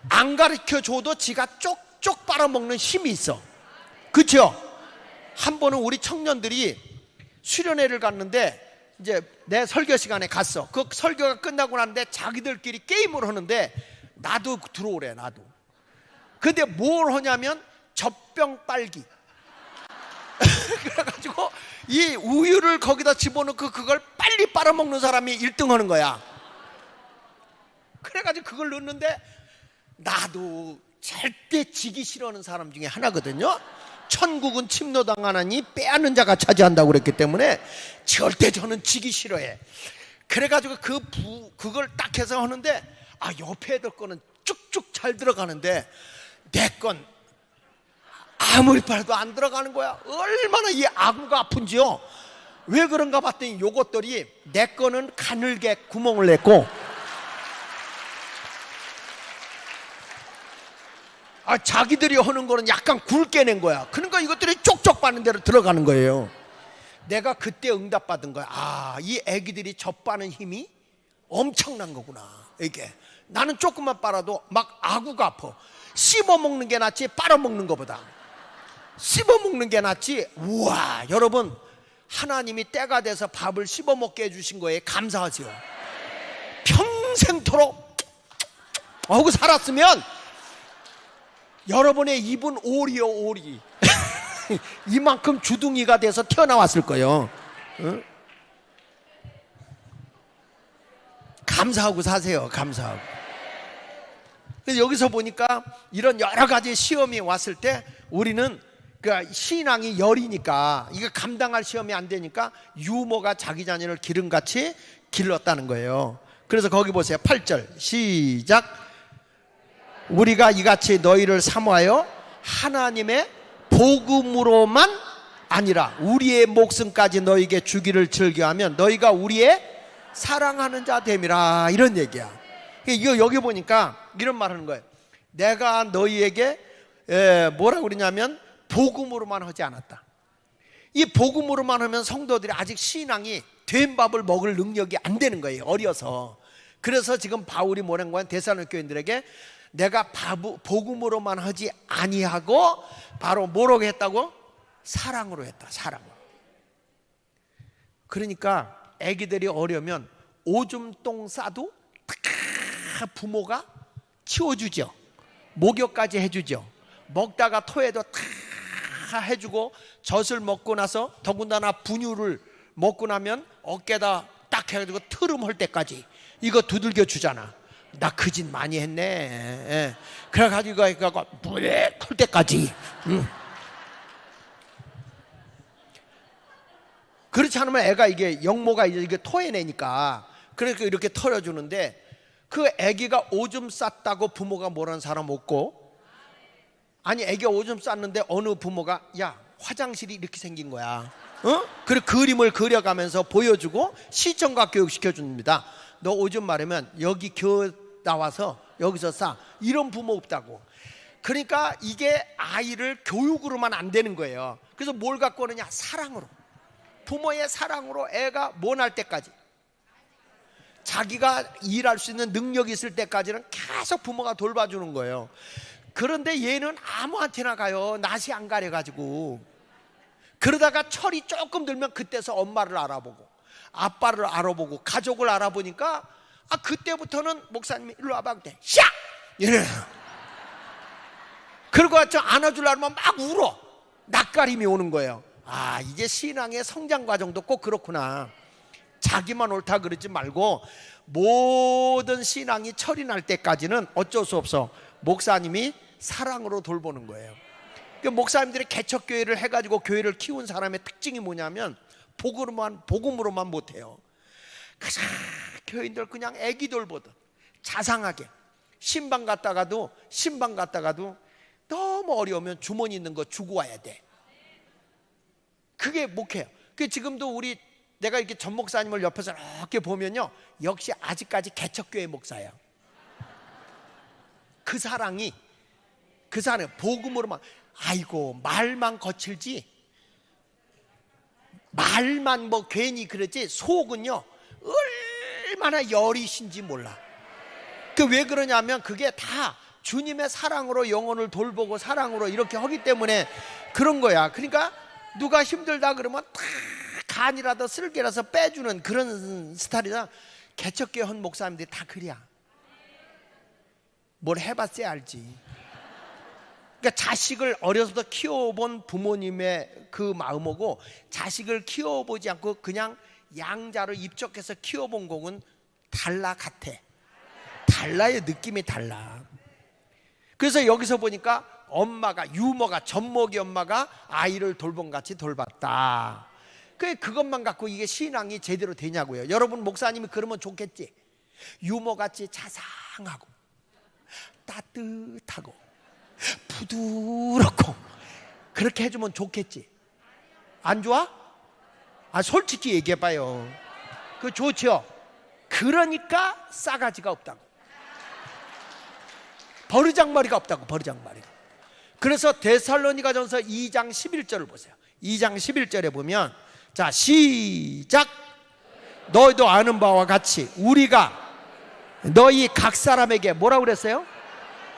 안 가르쳐줘도 지가 쪽쪽 빨아먹는 힘이 있어. 그렇죠? 한 번은 우리 청년들이 수련회를 갔는데, 이제 내 설교 시간에 갔어. 그 설교가 끝나고 나는데 자기들끼리 게임을 하는데 나도 들어오래, 나도. 근데 뭘 하냐면 젖병 빨기. 그래가지고 이 우유를 거기다 집어넣고 그걸 빨리 빨아먹는 사람이 1등 하는 거야. 그래가지고 그걸 넣는데 나도 절대 지기 싫어하는 사람 중에 하나거든요. 천국은 침노당하나니 빼앗는 자가 차지한다고 그랬기 때문에 절대 저는 지기 싫어해. 그래가지고 그걸 딱 해서 하는데, 옆에 애들 거는 쭉쭉쭉 잘 들어가는데 내 건 아무리 빨아도 안 들어가는 거야. 얼마나 이 아구가 아픈지요. 왜 그런가 봤더니 요것들이 내 거는 가늘게 구멍을 냈고 자기들이 하는 거는 약간 굵게 낸 거야. 그러니까 이것들이 쪽쪽 빠는 대로 들어가는 거예요. 내가 그때 응답받은 거야. 이 애기들이 젖빠는 힘이 엄청난 거구나. 이게 나는 조금만 빨아도 막 아구가 아파. 씹어먹는 게 낫지 빨아먹는 것보다 씹어먹는 게 낫지. 우와, 여러분, 하나님이 때가 돼서 밥을 씹어먹게 해주신 거에 감사하세요. 평생토록 하고 살았으면 여러분의 입은 오리요, 오리. 이만큼 주둥이가 돼서 튀어나왔을 거예요. 응? 감사하고 사세요. 감사하고. 그래서 여기서 보니까 이런 여러 가지 시험이 왔을 때 우리는 그러니까 신앙이 열이니까 이거 감당할 시험이 안 되니까 유모가 자기 자녀를 기름같이 길렀다는 거예요. 그래서 거기 보세요. 8절 시작. 우리가 이같이 너희를 사모하여 하나님의 복음으로만 아니라 우리의 목숨까지 너희에게 주기를 즐겨하면 너희가 우리의 사랑하는 자 됨이라, 이런 얘기야. 이거 여기 보니까 이런 말 하는 거예요. 내가 너희에게 뭐라고 그러냐면 복음으로만 하지 않았다. 이 복음으로만 하면 성도들이 아직 신앙이 된 밥을 먹을 능력이 안 되는 거예요. 어려서. 그래서 지금 바울이 뭐라는 거야? 데살로니가 교인들에게 내가 복음으로만 하지 아니하고 바로 뭐라고 했다고? 사랑으로 했다. 사랑으로. 그러니까 애기들이 어려면 오줌 싸도 다 부모가 치워주죠. 목욕까지 해주죠. 먹다가 토해도 다 해주고, 젖을 먹고 나서 더군다나 분유를 먹고 나면 어깨다 딱 해가지고 트름할 때까지 이거 두들겨 주잖아. 나 그 짓 많이 했네. 그래가지고 무액 할 때까지. 그렇지 않으면 애가 이게 영모가 이게 토해내니까 그러니까 이렇게 털어주는데, 그 애기가 오줌 쌌다고 부모가 뭐라는 사람 없고, 아니 애기가 오줌 쌌는데 어느 부모가 야 화장실이 이렇게 생긴 거야. 그리고 그림을 그려가면서 보여주고 시청각 교육 시켜줍니다. 너 오줌 마르면 여기 나와서 여기서 싸. 이런 부모 없다고. 그러니까 이게 아이를 교육으로만 안 되는 거예요. 그래서 뭘 갖고 오느냐? 사랑으로. 부모의 사랑으로 애가 모날 때까지, 자기가 일할 수 있는 능력이 있을 때까지는 계속 부모가 돌봐주는 거예요. 그런데 얘는 아무한테나 가요. 낯이 안 가려가지고. 그러다가 철이 조금 들면 그때서 엄마를 알아보고 아빠를 알아보고 가족을 알아보니까 그때부터는 목사님이 일로 와봐 그때 샤! 이래요. 그러고 안아주려면 막 울어. 낯가림이 오는 거예요. 이게 신앙의 성장 과정도 꼭 그렇구나. 자기만 옳다 그러지 말고 모든 신앙이 철이 날 때까지는 어쩔 수 없어. 목사님이 사랑으로 돌보는 거예요. 그러니까 목사님들이 개척교회를 해가지고 교회를 키운 사람의 특징이 뭐냐면 복음으로만 못해요. 그냥 교인들 그냥 애기 돌보듯 자상하게 신방 갔다가도 너무 어려우면 주머니 있는 거 주고 와야 돼. 그게 목회예요. 지금도 내가 이렇게 전 목사님을 옆에서 이렇게 보면요, 역시 아직까지 개척교회 목사예요. 그 사랑이 복음으로만. 아이고 말만 거칠지, 말만 뭐 괜히 그러지 속은요 얼마나 열이신지 몰라. 왜 그러냐면 그게 다 주님의 사랑으로 영혼을 돌보고 사랑으로 이렇게 하기 때문에 그런 거야. 그러니까 누가 힘들다 그러면 다 간이라도 쓸개라서 빼주는 그런 스타일이다. 개척교회 한 목사님들이 다 그래야. 뭘 해봤어야 알지. 그러니까 자식을 어려서부터 키워본 부모님의 그 마음하고 자식을 키워보지 않고 그냥 양자로 입적해서 키워본 공은 달라요. 느낌이 달라. 그래서 여기서 보니까 유모가 젖먹이 엄마가 아이를 돌봄같이 돌봤다. 그것만 갖고 이게 신앙이 제대로 되냐고요. 여러분 목사님이 그러면 좋겠지. 유모같이 자상하고 따뜻하고 부드럽고 그렇게 해주면 좋겠지. 안 좋아? 솔직히 얘기해봐요. 그거 좋죠? 그러니까 싸가지가 없다고. 버르장머리가 없다고. 버르장머리가. 그래서 데살로니가전서 2장 11절을 보세요. 2장 11절에 보면, 자 시작. 너희도 아는 바와 같이 우리가 너희 각 사람에게 뭐라고 그랬어요?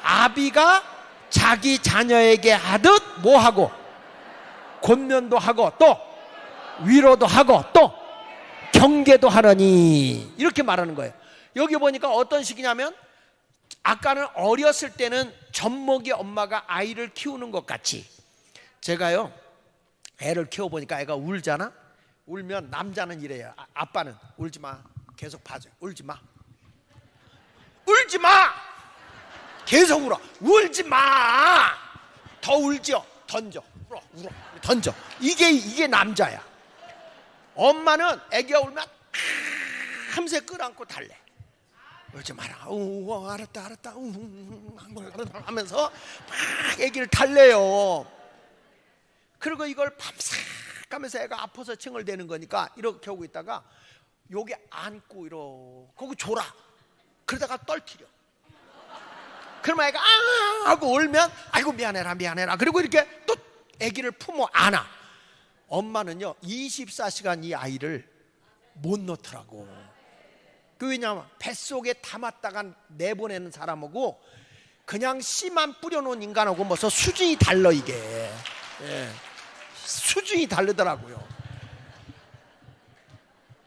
아비가 자기 자녀에게 하듯 뭐하고? 권면도 하고 또 위로도 하고 또 경계도 하느니, 이렇게 말하는 거예요. 여기 보니까 어떤 식이냐면, 아까는 어렸을 때는 젖먹이 엄마가 아이를 키우는 것 같이, 제가요 애를 키워보니까 애가 울잖아. 울면 남자는 이래요. 아빠는 울지마, 계속 봐줘요. 울지마, 울지마, 계속 울어. 울지마, 더 울죠. 던져, 울어, 던져. 이게 남자야. 엄마는 애기가 울면 함새 끌어안고 달래. 울지 마라. 알았다 하면서 막 애기를 달래요. 그리고 이걸 밤새 가면서 애가 아파서 칭얼대는 거니까 이렇게 오고 있다가 여기 안고 이러고 졸아. 그러다가 떨티려. 그러면 애가 하고 울면 아이고 미안해라. 그리고 이렇게 또 애기를 품어 안아. 엄마는요 24시간 이 아이를 못 놓더라고. 왜냐하면 뱃속에 담았다가 내보내는 사람하고 그냥 씨만 뿌려놓은 인간하고 벌써 수준이 달라. 이게 수준이 다르더라고요.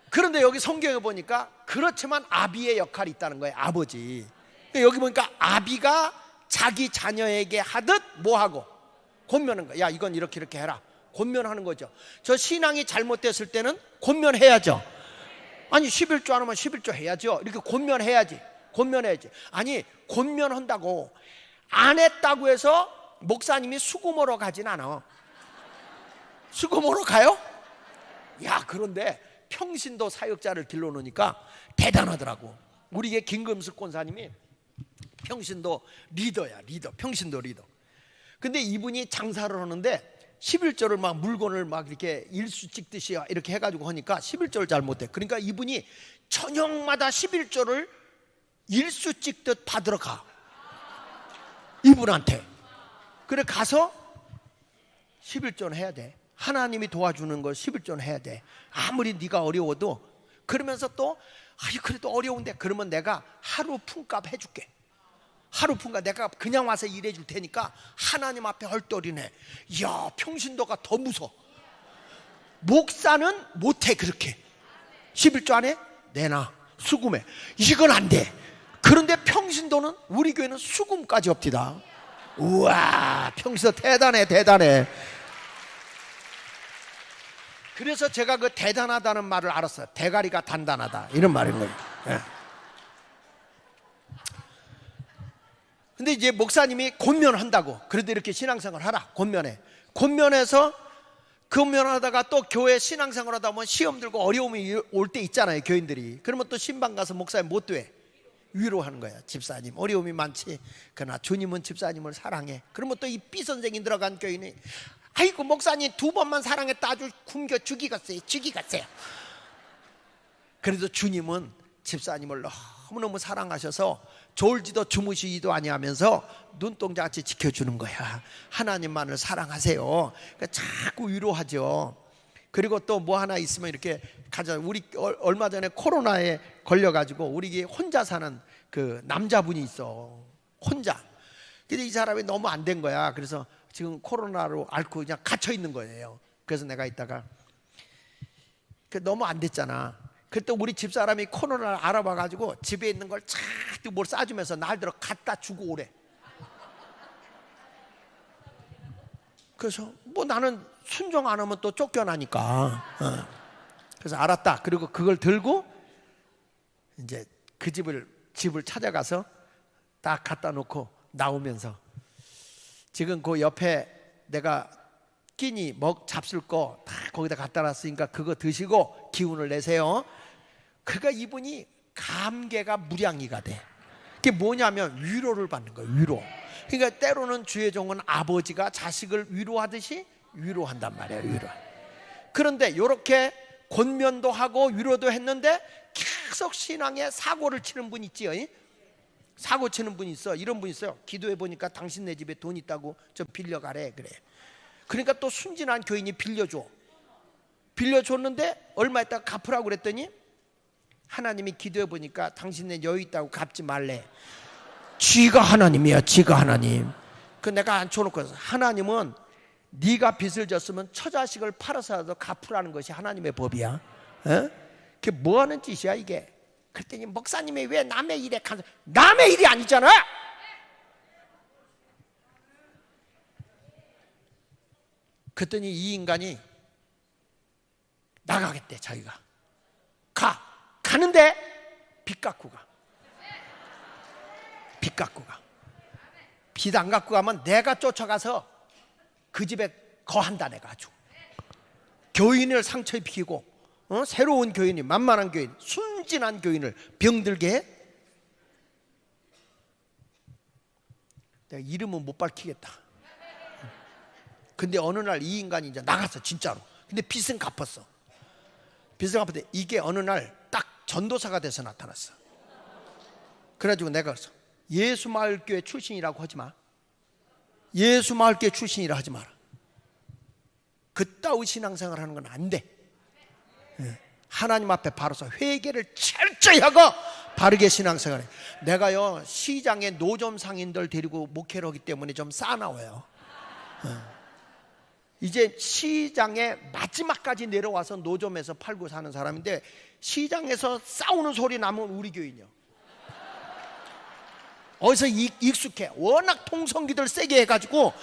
그런데 여기 성경에 보니까 그렇지만 아비의 역할이 있다는 거예요. 아버지. 여기 보니까 아비가 자기 자녀에게 하듯 뭐하고? 권면하는 거야. 야 이건 이렇게 해라. 권면하는 거죠. 저 신앙이 잘못됐을 때는 권면해야죠. 아니 11조 안 하면 11조 해야죠. 이렇게 권면해야지. 아니 권면한다고 안 했다고 해서 목사님이 수고모로 가진 않아. 수고모로 가요? 야 그런데 평신도 사역자를 길러놓으니까 대단하더라고. 우리의 김금숙 권사님이 평신도 리더야. 평신도 리더. 근데 이분이 장사를 하는데 11조를 막 물건을 막 이렇게 일수 찍듯이 이렇게 해가지고 하니까 11조를 잘 못해. 그러니까 이분이 저녁마다 11조를 일수 찍듯 받으러 가. 이분한테. 그래 가서 11조는 해야 돼. 하나님이 도와주는 걸 11조는 해야 돼. 아무리 네가 어려워도. 그러면서 또 그래도 어려운데 그러면 내가 하루 품값 해줄게. 하루 품값 내가 그냥 와서 일해줄 테니까 하나님 앞에 헐떡이네. 이야 평신도가 더 무서워. 목사는 못해. 그렇게 11조 안에 내놔 수금해. 이건 안 돼. 그런데 평신도는 우리 교회는 수금까지 없디다. 우와 평신도 대단해. 그래서 제가 그 대단하다는 말을 알았어요. 대가리가 단단하다 이런 말인 거예요. 근데 이제 목사님이 권면한다고. 그래도 이렇게 신앙생활 하라. 권면해서 권면하다가 또 교회 신앙생활 하다 보면 시험 들고 어려움이 올 때 있잖아요. 교인들이. 그러면 또 신방 가서 목사님 못 돼. 위로하는 거야. 집사님 어려움이 많지. 그러나 주님은 집사님을 사랑해. 그러면 또 이 B선생이 들어간 교인이 아이고 목사님 2번만 사랑했다 아주 굶겨 죽이겠어요. 그래도 주님은 집사님을 너무너무 사랑하셔서 졸지도 주무시지도 아니하면서 눈동자같이 지켜주는 거야. 하나님만을 사랑하세요. 그러니까 자꾸 위로하죠. 그리고 또 뭐 하나 있으면 이렇게 가자. 우리 얼마 전에 코로나에 걸려가지고 우리 혼자 사는 그 남자분이 있어. 혼자. 근데 이 사람이 너무 안 된 거야. 그래서 지금 코로나로 앓고 그냥 갇혀 있는 거예요. 그래서 내가 이따가 너무 안 됐잖아. 그때 우리 집사람이 코로나를 알아봐가지고 집에 있는 걸 자꾸 뭘 싸주면서 날들어 갖다 주고 오래. 그래서 뭐 나는 순종 안 하면 또 쫓겨나니까. 그래서 알았다. 그리고 그걸 들고 이제 그 집을 찾아가서 딱 갖다 놓고 나오면서 지금 그 옆에 내가 끼니 잡술 거 다 거기다 갖다 놨으니까 그거 드시고 기운을 내세요. 그가 이분이 감개가 무량이가 돼. 그게 뭐냐면 위로를 받는 거예요. 위로. 그러니까 때로는 주의 종은 아버지가 자식을 위로하듯이 위로한단 말이에요. 위로. 그런데 이렇게 권면도 하고 위로도 했는데 계속 신앙에 사고를 치는 분 있지요. 사고 치는 분이 있어. 이런 분이 있어요. 기도해 보니까 당신 내 집에 돈 있다고 좀 빌려가래. 그래. 그러니까 또 순진한 교인이 빌려줬는데 얼마 있다가 갚으라고 그랬더니 하나님이 기도해 보니까 당신네 여유 있다고 갚지 말래. 지가 하나님이야. 지가 하나님. 그 내가 앉혀놓고 하나님은 네가 빚을 졌으면 처자식을 팔아서라도 갚으라는 것이 하나님의 법이야. 그게 뭐 하는 짓이야 이게. 그랬더니 목사님이 왜 남의 일에 간섭. 남의 일이 아니잖아. 그랬더니 이 인간이 나가겠대. 자기가 가는데 빚 갖고 가. 빚 갖고 가. 빚 안 갖고 가면 내가 쫓아가서 그 집에 거한다. 내가 아주 교인을 상처 입히고 새로운 교인이 만만한 교인, 순진한 교인을 병들게 해. 내가 이름은 못 밝히겠다. 근데 어느 날 이 인간이 이제 나갔어. 진짜로. 근데 빚은 갚았어. 빚을 갚았는데 이게 어느 날 딱 전도사가 돼서 나타났어. 그래가지고 내가 그랬어. 예수마을교회 출신이라고 하지 마. 예수마을교회 출신이라 하지 마라. 그따위 신앙생활 하는 건 안 돼. 하나님 앞에 바로서 회개를 철저히 하고 바르게 신앙생활해. 내가요 시장에 노점 상인들 데리고 목회를 하기 때문에 좀 싸나워요. 이제 시장에 마지막까지 내려와서 노점에서 팔고 사는 사람인데 시장에서 싸우는 소리 나면 우리 교인이요. 어디서 익숙해. 워낙 통성기들 세게 해가지고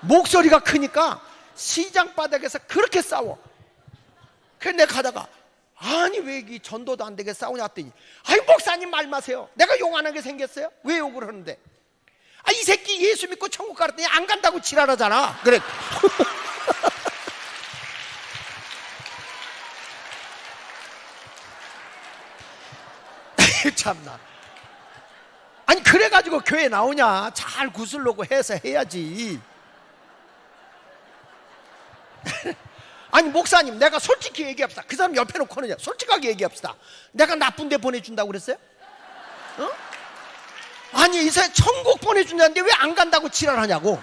목소리가 크니까 시장 바닥에서 그렇게 싸워. 그래서 내가 가다가 아니 왜 이 전도도 안 되게 싸우냐 했더니 아이 목사님 말 마세요. 내가 욕 안 하게 생겼어요? 왜 욕을 하는데? 아 이 새끼 예수 믿고 천국 가랬더니 안 간다고 지랄하잖아. 그래. 참나. 아니 그래가지고 교회 나오냐. 잘 구슬려고 해서 해야지. 아니 목사님 내가 솔직히 얘기합시다. 그 사람 옆에 놓고는 솔직하게 얘기합시다. 내가 나쁜 데 보내준다고 그랬어요? 아니 이 사람 천국 보내준다는데 왜 안 간다고 지랄하냐고.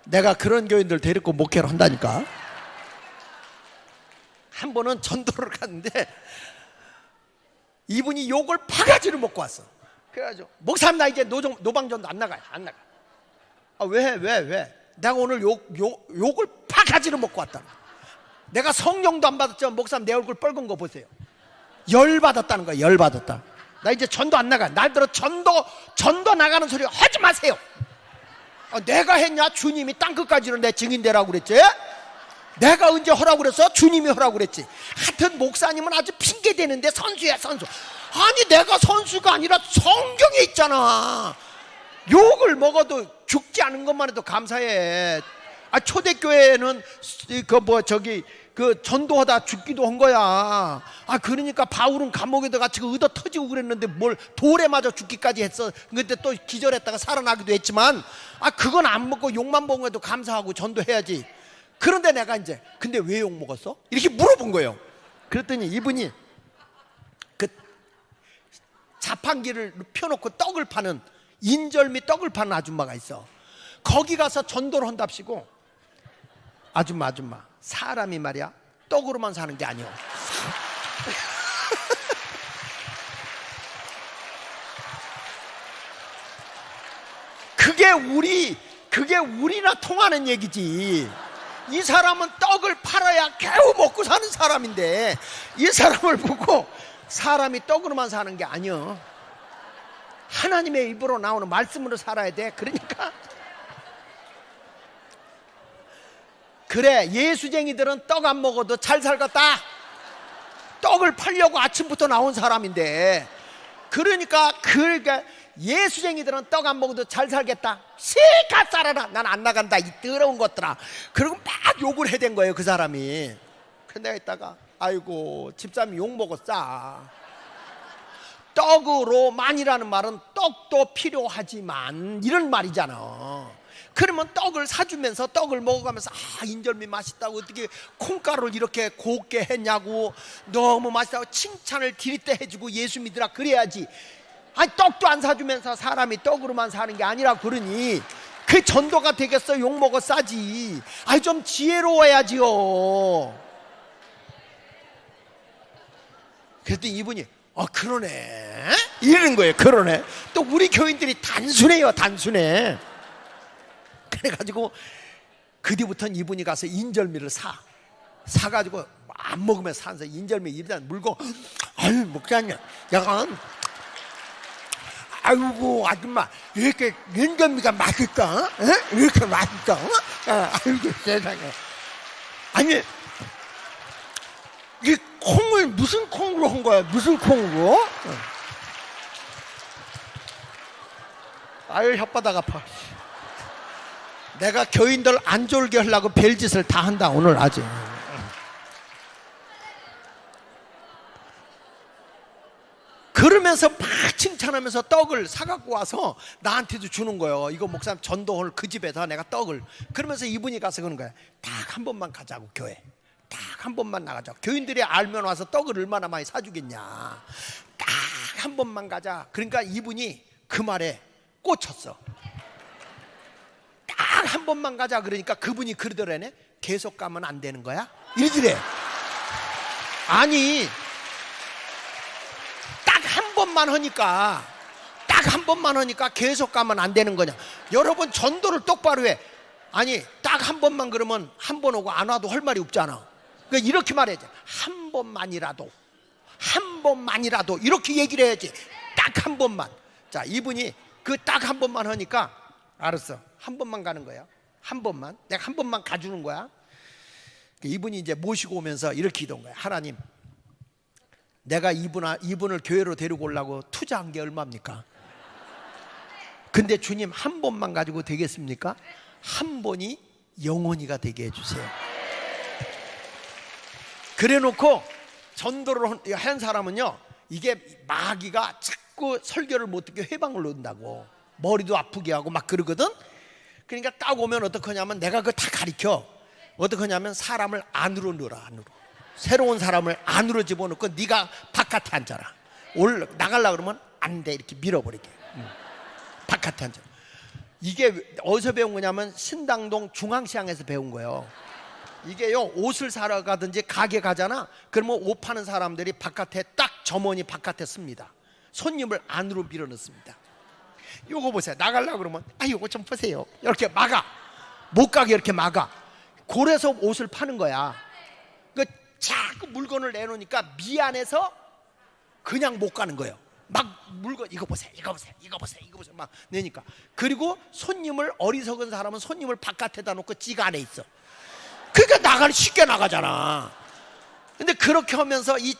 내가 그런 교인들 데리고 목회를 한다니까. 한 번은 전도를 갔는데 이분이 욕을 바가지를 먹고 왔어. 그래가지고 목사님 나 이제 노방전도 안 나가요. 안 나가. 아 왜? 내가 오늘 욕을 바가지를 먹고 왔다. 내가 성령도 안 받았지만 목사님 내 얼굴 뻘건 거 보세요. 열 받았다는 거야. 열 받았다. 나 이제 전도 안 나가. 날들어 전도 나가는 소리 하지 마세요. 내가 했냐? 주님이 땅끝까지는 내 증인되라고 그랬지. 내가 언제 하라고 그랬어? 주님이 하라고 그랬지. 하여튼 목사님은 아주 핑계대는데 선수야 선수. 아니 내가 선수가 아니라 성경에 있잖아. 욕을 먹어도 죽지 않은 것만 해도 감사해. 초대교회는 그 전도하다 죽기도 한 거야. 그러니까 바울은 감옥에다 같이 얻어 터지고 그랬는데 뭘 돌에 맞아 죽기까지 했어. 근데 또 기절했다가 살아나기도 했지만 그건 안 먹고 욕만 먹은 것도 감사하고 전도해야지. 그런데 내가 이제 근데 왜 욕 먹었어? 이렇게 물어본 거예요. 그랬더니 이분이 그 자판기를 펴놓고 떡을 파는 인절미 떡을 파는 아줌마가 있어. 거기 가서 전도를 한답시고 아줌마 사람이 말이야 떡으로만 사는 게 아니오. 그게 우리나 통하는 얘기지. 이 사람은 떡을 팔아야 겨우 먹고 사는 사람인데 이 사람을 보고 사람이 떡으로만 사는 게 아니여. 하나님의 입으로 나오는 말씀으로 살아야 돼. 그러니까 그래 예수쟁이들은 떡 안 먹어도 잘 살겠다. 떡을 팔려고 아침부터 나온 사람인데 그러니까 예수쟁이들은 떡 안 먹어도 잘 살겠다. 실컷 살아라. 난 안 나간다 이 더러운 것들아. 그리고 막 욕을 해댄 거예요 그 사람이. 근데 내가 있다가 아이고 집사람이 욕먹었어. 떡으로만이라는 말은 떡도 필요하지만 이런 말이잖아. 그러면 떡을 사주면서 떡을 먹어가면서 인절미 맛있다고 어떻게 콩가루를 이렇게 곱게 했냐고 너무 맛있다고 칭찬을 디리때 해주고 예수 믿으라 그래야지. 아니 떡도 안 사주면서 사람이 떡으로만 사는 게 아니라 그러니 그 전도가 되겠어? 욕먹어 싸지. 아니 좀 지혜로워야지요. 그랬더니 이분이 그러네 이러는 거예요. 그러네. 또 우리 교인들이 단순해요. 단순해. 그래가지고 그 뒤부터는 이분이 가서 인절미를 사가지고 안 먹으면 사서 인절미 입에다 물고 아유 목사님 약간 아이고 아줌마 이렇게 인절미가 맛있다. 어? 이렇게 맛있다. 어? 아이고 세상에. 아니 이 콩을 무슨 콩으로 한 거야? 무슨 콩으로? 아유 혓바닥 아파. 내가 교인들 안 졸게 하려고 별짓을 다 한다 오늘 아주. 그러면서 막 칭찬하면서 떡을 사갖고 와서 나한테도 주는 거예요. 이거 목사님 전도할 그 집에서 내가 떡을. 그러면서 이분이 가서 그러는 거야. 딱 한 번만 가자고 교회. 딱 한 번만 나가자. 교인들이 알면 와서 떡을 얼마나 많이 사주겠냐. 딱 한 번만 가자. 그러니까 이분이 그 말에 꽂혔어. 딱 한 번만 가자. 그러니까 그분이 그러더라네. 계속 가면 안 되는 거야? 이러더래. 아니 딱 한 번만 하니까 딱 한 번만 하니까 계속 가면 안 되는 거냐. 여러분 전도를 똑바로 해. 아니 딱 한 번만 그러면 한 번 오고 안 와도 할 말이 없잖아. 그러니까 이렇게 말해야지. 한 번만이라도 이렇게 얘기를 해야지. 딱 한 번만. 자 이분이 그 딱 한 번만 하니까 알았어. 한 번만 가는 거야. 한 번만. 내가 한 번만 가주는 거야. 이분이 이제 모시고 오면서 이렇게 기도한 거야. 하나님 내가 이분을 교회로 데리고 오려고 투자한 게 얼마입니까? 근데 주님 한 번만 가지고 되겠습니까? 한 번이 영원히가 되게 해주세요. 그래 놓고 전도를 한 사람은요 이게 마귀가 자꾸 설교를 못 듣게 회방을 놓는다고 머리도 아프게 하고 막 그러거든. 그러니까 딱 오면 어떡하냐면 내가 그거 다 가르쳐. 어떡하냐면 사람을 안으로 넣어라. 안으로. 새로운 사람을 안으로 집어넣고 네가 바깥에 앉아라. 나가려고 그러면 안 돼. 이렇게 밀어버리게. 바깥에 앉아. 이게 어디서 배운 거냐면 신당동 중앙시장에서 배운 거예요. 이게요 옷을 사러 가든지 가게 가잖아. 그러면 옷 파는 사람들이 바깥에 딱 점원이 바깥에 씁니다. 손님을 안으로 밀어넣습니다. 요거 보세요. 나가려고 그러면 요거 좀 보세요. 이렇게 막아. 못 가게 이렇게 막아. 그래서 옷을 파는 거야. 그 자꾸 물건을 내놓으니까 미안해서 그냥 못 가는 거예요. 막 물건 이거 보세요. 막 내니까. 그리고 어리석은 사람은 손님을 바깥에다 놓고 지가 안에 있어. 그러니까 쉽게 나가잖아. 근데 그렇게 하면서 이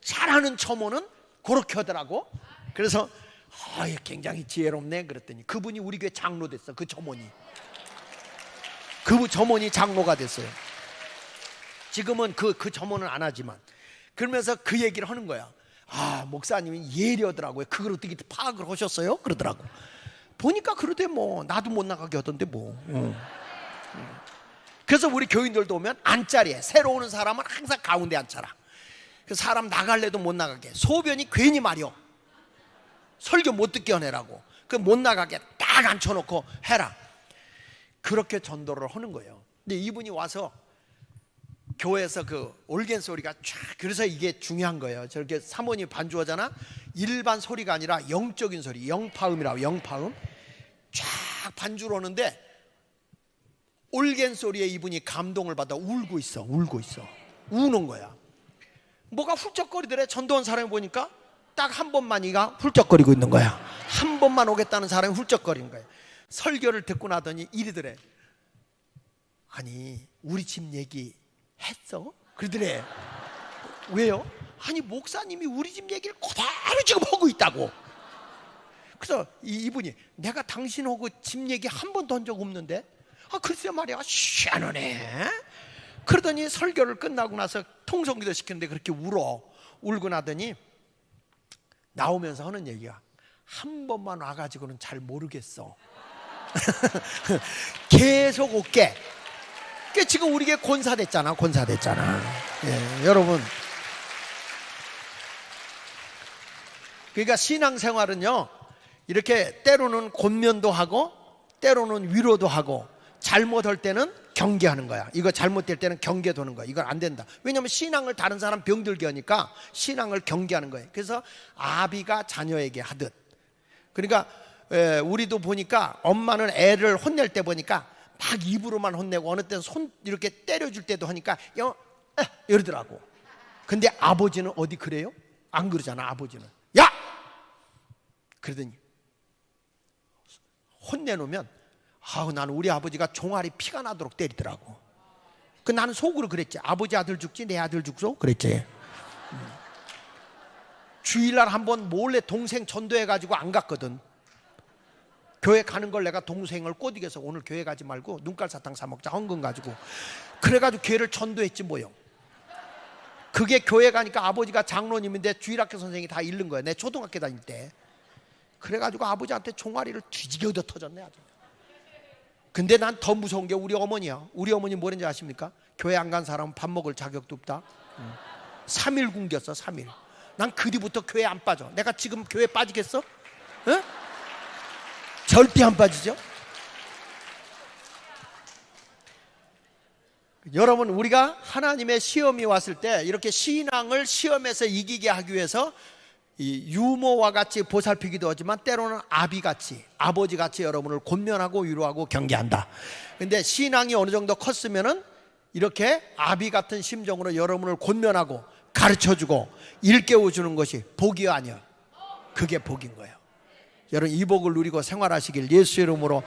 잘하는 점원은 그렇게 하더라고. 그래서 굉장히 지혜롭네 그랬더니 그분이 우리 교회 장로 됐어. 그 점원이 장로가 됐어요. 지금은 그 점원은 안 하지만. 그러면서 그 얘기를 하는 거야. 목사님이 예리하더라고요. 그걸 어떻게 파악을 하셨어요? 그러더라고. 보니까 그러대 뭐. 나도 못 나가게 하던데 뭐. 그래서 우리 교인들도 오면 안자리에 새로 오는 사람은 항상 가운데 앉혀라. 그 사람 나갈래도 못 나가게. 소변이 괜히 마려. 설교 못 듣게 해내라고. 그 못 나가게 딱 앉혀놓고 해라. 그렇게 전도를 하는 거예요. 근데 이분이 와서 교회에서 그 올겐 소리가 쫙. 그래서 이게 중요한 거예요. 저렇게 사모님 반주하잖아. 일반 소리가 아니라 영적인 소리, 영파음이라고. 영파음 쫙 반주를 하는데 올겐 소리에 이분이 감동을 받아 울고 있어. 우는 거야. 뭐가 훌쩍거리더래. 전도한 사람이 보니까 딱 한 번만이가 훌쩍거리고 있는 거야. 한 번만 오겠다는 사람이 훌쩍거리는 거야. 설교를 듣고 나더니 이러더래. 아니 우리 집 얘기 했어? 그러더래. 왜요? 아니 목사님이 우리 집 얘기를 그대로 지금 하고 있다고. 그래서 이분이 내가 당신하고 집 얘기 한 번도 한 적 없는데 글쎄 말이야 희한하네. 그러더니 설교를 끝나고 나서 통성기도 시켰는데 그렇게 울고 나더니 나오면서 하는 얘기가, 한 번만 와가지고는 잘 모르겠어. 계속 올게. 그게 지금 우리에게 권사됐잖아. 예, 여러분, 그러니까 신앙생활은요, 이렇게 때로는 권면도 하고 때로는 위로도 하고, 잘못할 때는 경계하는 거야. 이거 잘못될 때는 경계 도는 거야. 이건 안 된다. 왜냐하면 신앙을 다른 사람 병들게 하니까 신앙을 경계하는 거예요. 그래서 아비가 자녀에게 하듯. 그러니까 우리도 보니까 엄마는 애를 혼낼 때 보니까 막 입으로만 혼내고 어느 때는 손 이렇게 때려줄 때도 하니까 이러더라고. 근데 아버지는 어디 그래요? 안 그러잖아. 아버지는 야! 그러더니 혼내놓으면 나는 우리 아버지가 종아리 피가 나도록 때리더라고. 나는 속으로 그랬지. 아버지 아들 죽지 내 아들 죽소? 그랬지. 주일날 한번 몰래 동생 전도해가지고 안 갔거든. 교회 가는 걸 내가 동생을 꼬드겨서 오늘 교회 가지 말고 눈깔 사탕 사 먹자 헌금 가지고, 그래가지고 교회를 전도했지 뭐요. 그게 교회 가니까 아버지가 장로님인데 주일학교 선생이 다 잃는 거야. 내 초등학교 다닐 때. 그래가지고 아버지한테 종아리를 뒤지게 얻어 터졌네 아주. 근데 난 더 무서운 게 우리 어머니야. 우리 어머니 뭐랬는지 아십니까? 교회 안 간 사람은 밥 먹을 자격도 없다. 3일 굶겼어. 3일. 난 그 뒤부터 교회 안 빠져. 내가 지금 교회 빠지겠어? 응? 절대 안 빠지죠. 여러분, 우리가 하나님의 시험이 왔을 때 이렇게 신앙을 시험에서 이기게 하기 위해서 이 유모와 같이 보살피기도 하지만 때로는 아비같이, 아버지같이 여러분을 권면하고 위로하고 경계한다. 근데 신앙이 어느 정도 컸으면은 이렇게 아비 같은 심정으로 여러분을 권면하고 가르쳐주고 일깨워주는 것이 복이 아니야. 그게 복인 거예요. 여러분, 이 복을 누리고 생활하시길 예수 이름으로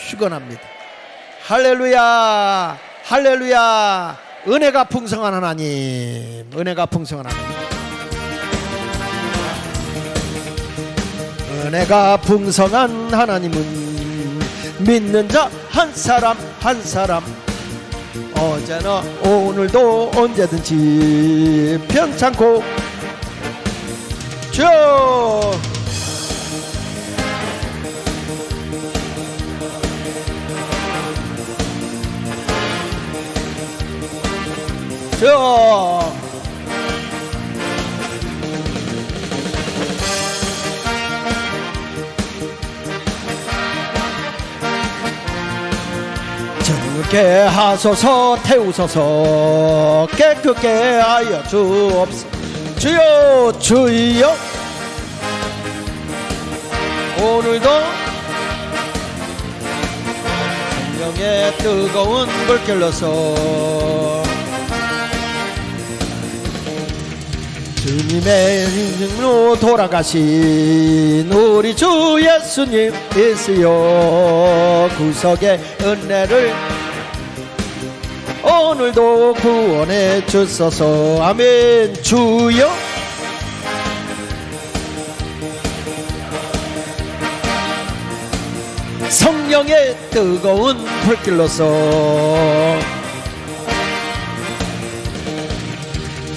축원합니다. 할렐루야, 할렐루야. 은혜가 풍성한 하나님, 은혜가 풍성한 하나님, 은혜가 풍성한 하나님은 믿는 자 한 사람 한 사람 어제나 오늘도 언제든지 편찮고 쭉 정케 하소서 태우소서 깨끗게 하여 주옵소서. 주여 주여 오늘도 성령의 뜨거운 불길로서 주님의 이름으로 돌아가신 우리 주 예수님 있으여 구속의 은혜를 오늘도 구원해 주소서. 아멘. 주여 성령의 뜨거운 불길로서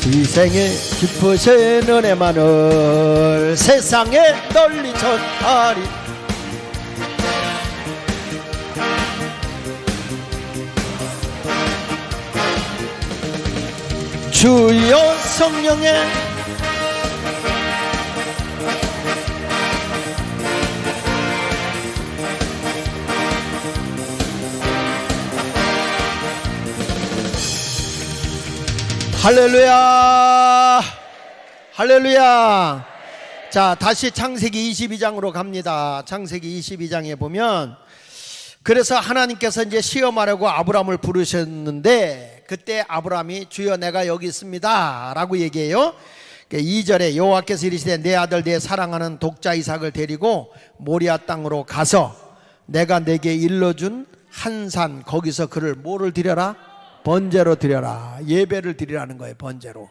희생의 기쁘신 은혜만을 세상에 널리 전하리. 주여 성령의 할렐루야, 할렐루야. 자, 다시 창세기 22장으로 갑니다. 창세기 22장에 보면, 그래서 하나님께서 이제 시험하려고 아브라함을 부르셨는데, 그때 아브라함이 주여 내가 여기 있습니다 라고 얘기해요. 2절에 여호와께서 이르시되 내 아들 내 사랑하는 독자 이삭을 데리고 모리아 땅으로 가서 내가 내게 일러준 한 산 거기서 그를 뭐를 드려라? 번제로 드려라. 예배를 드리라는 거예요. 번제로.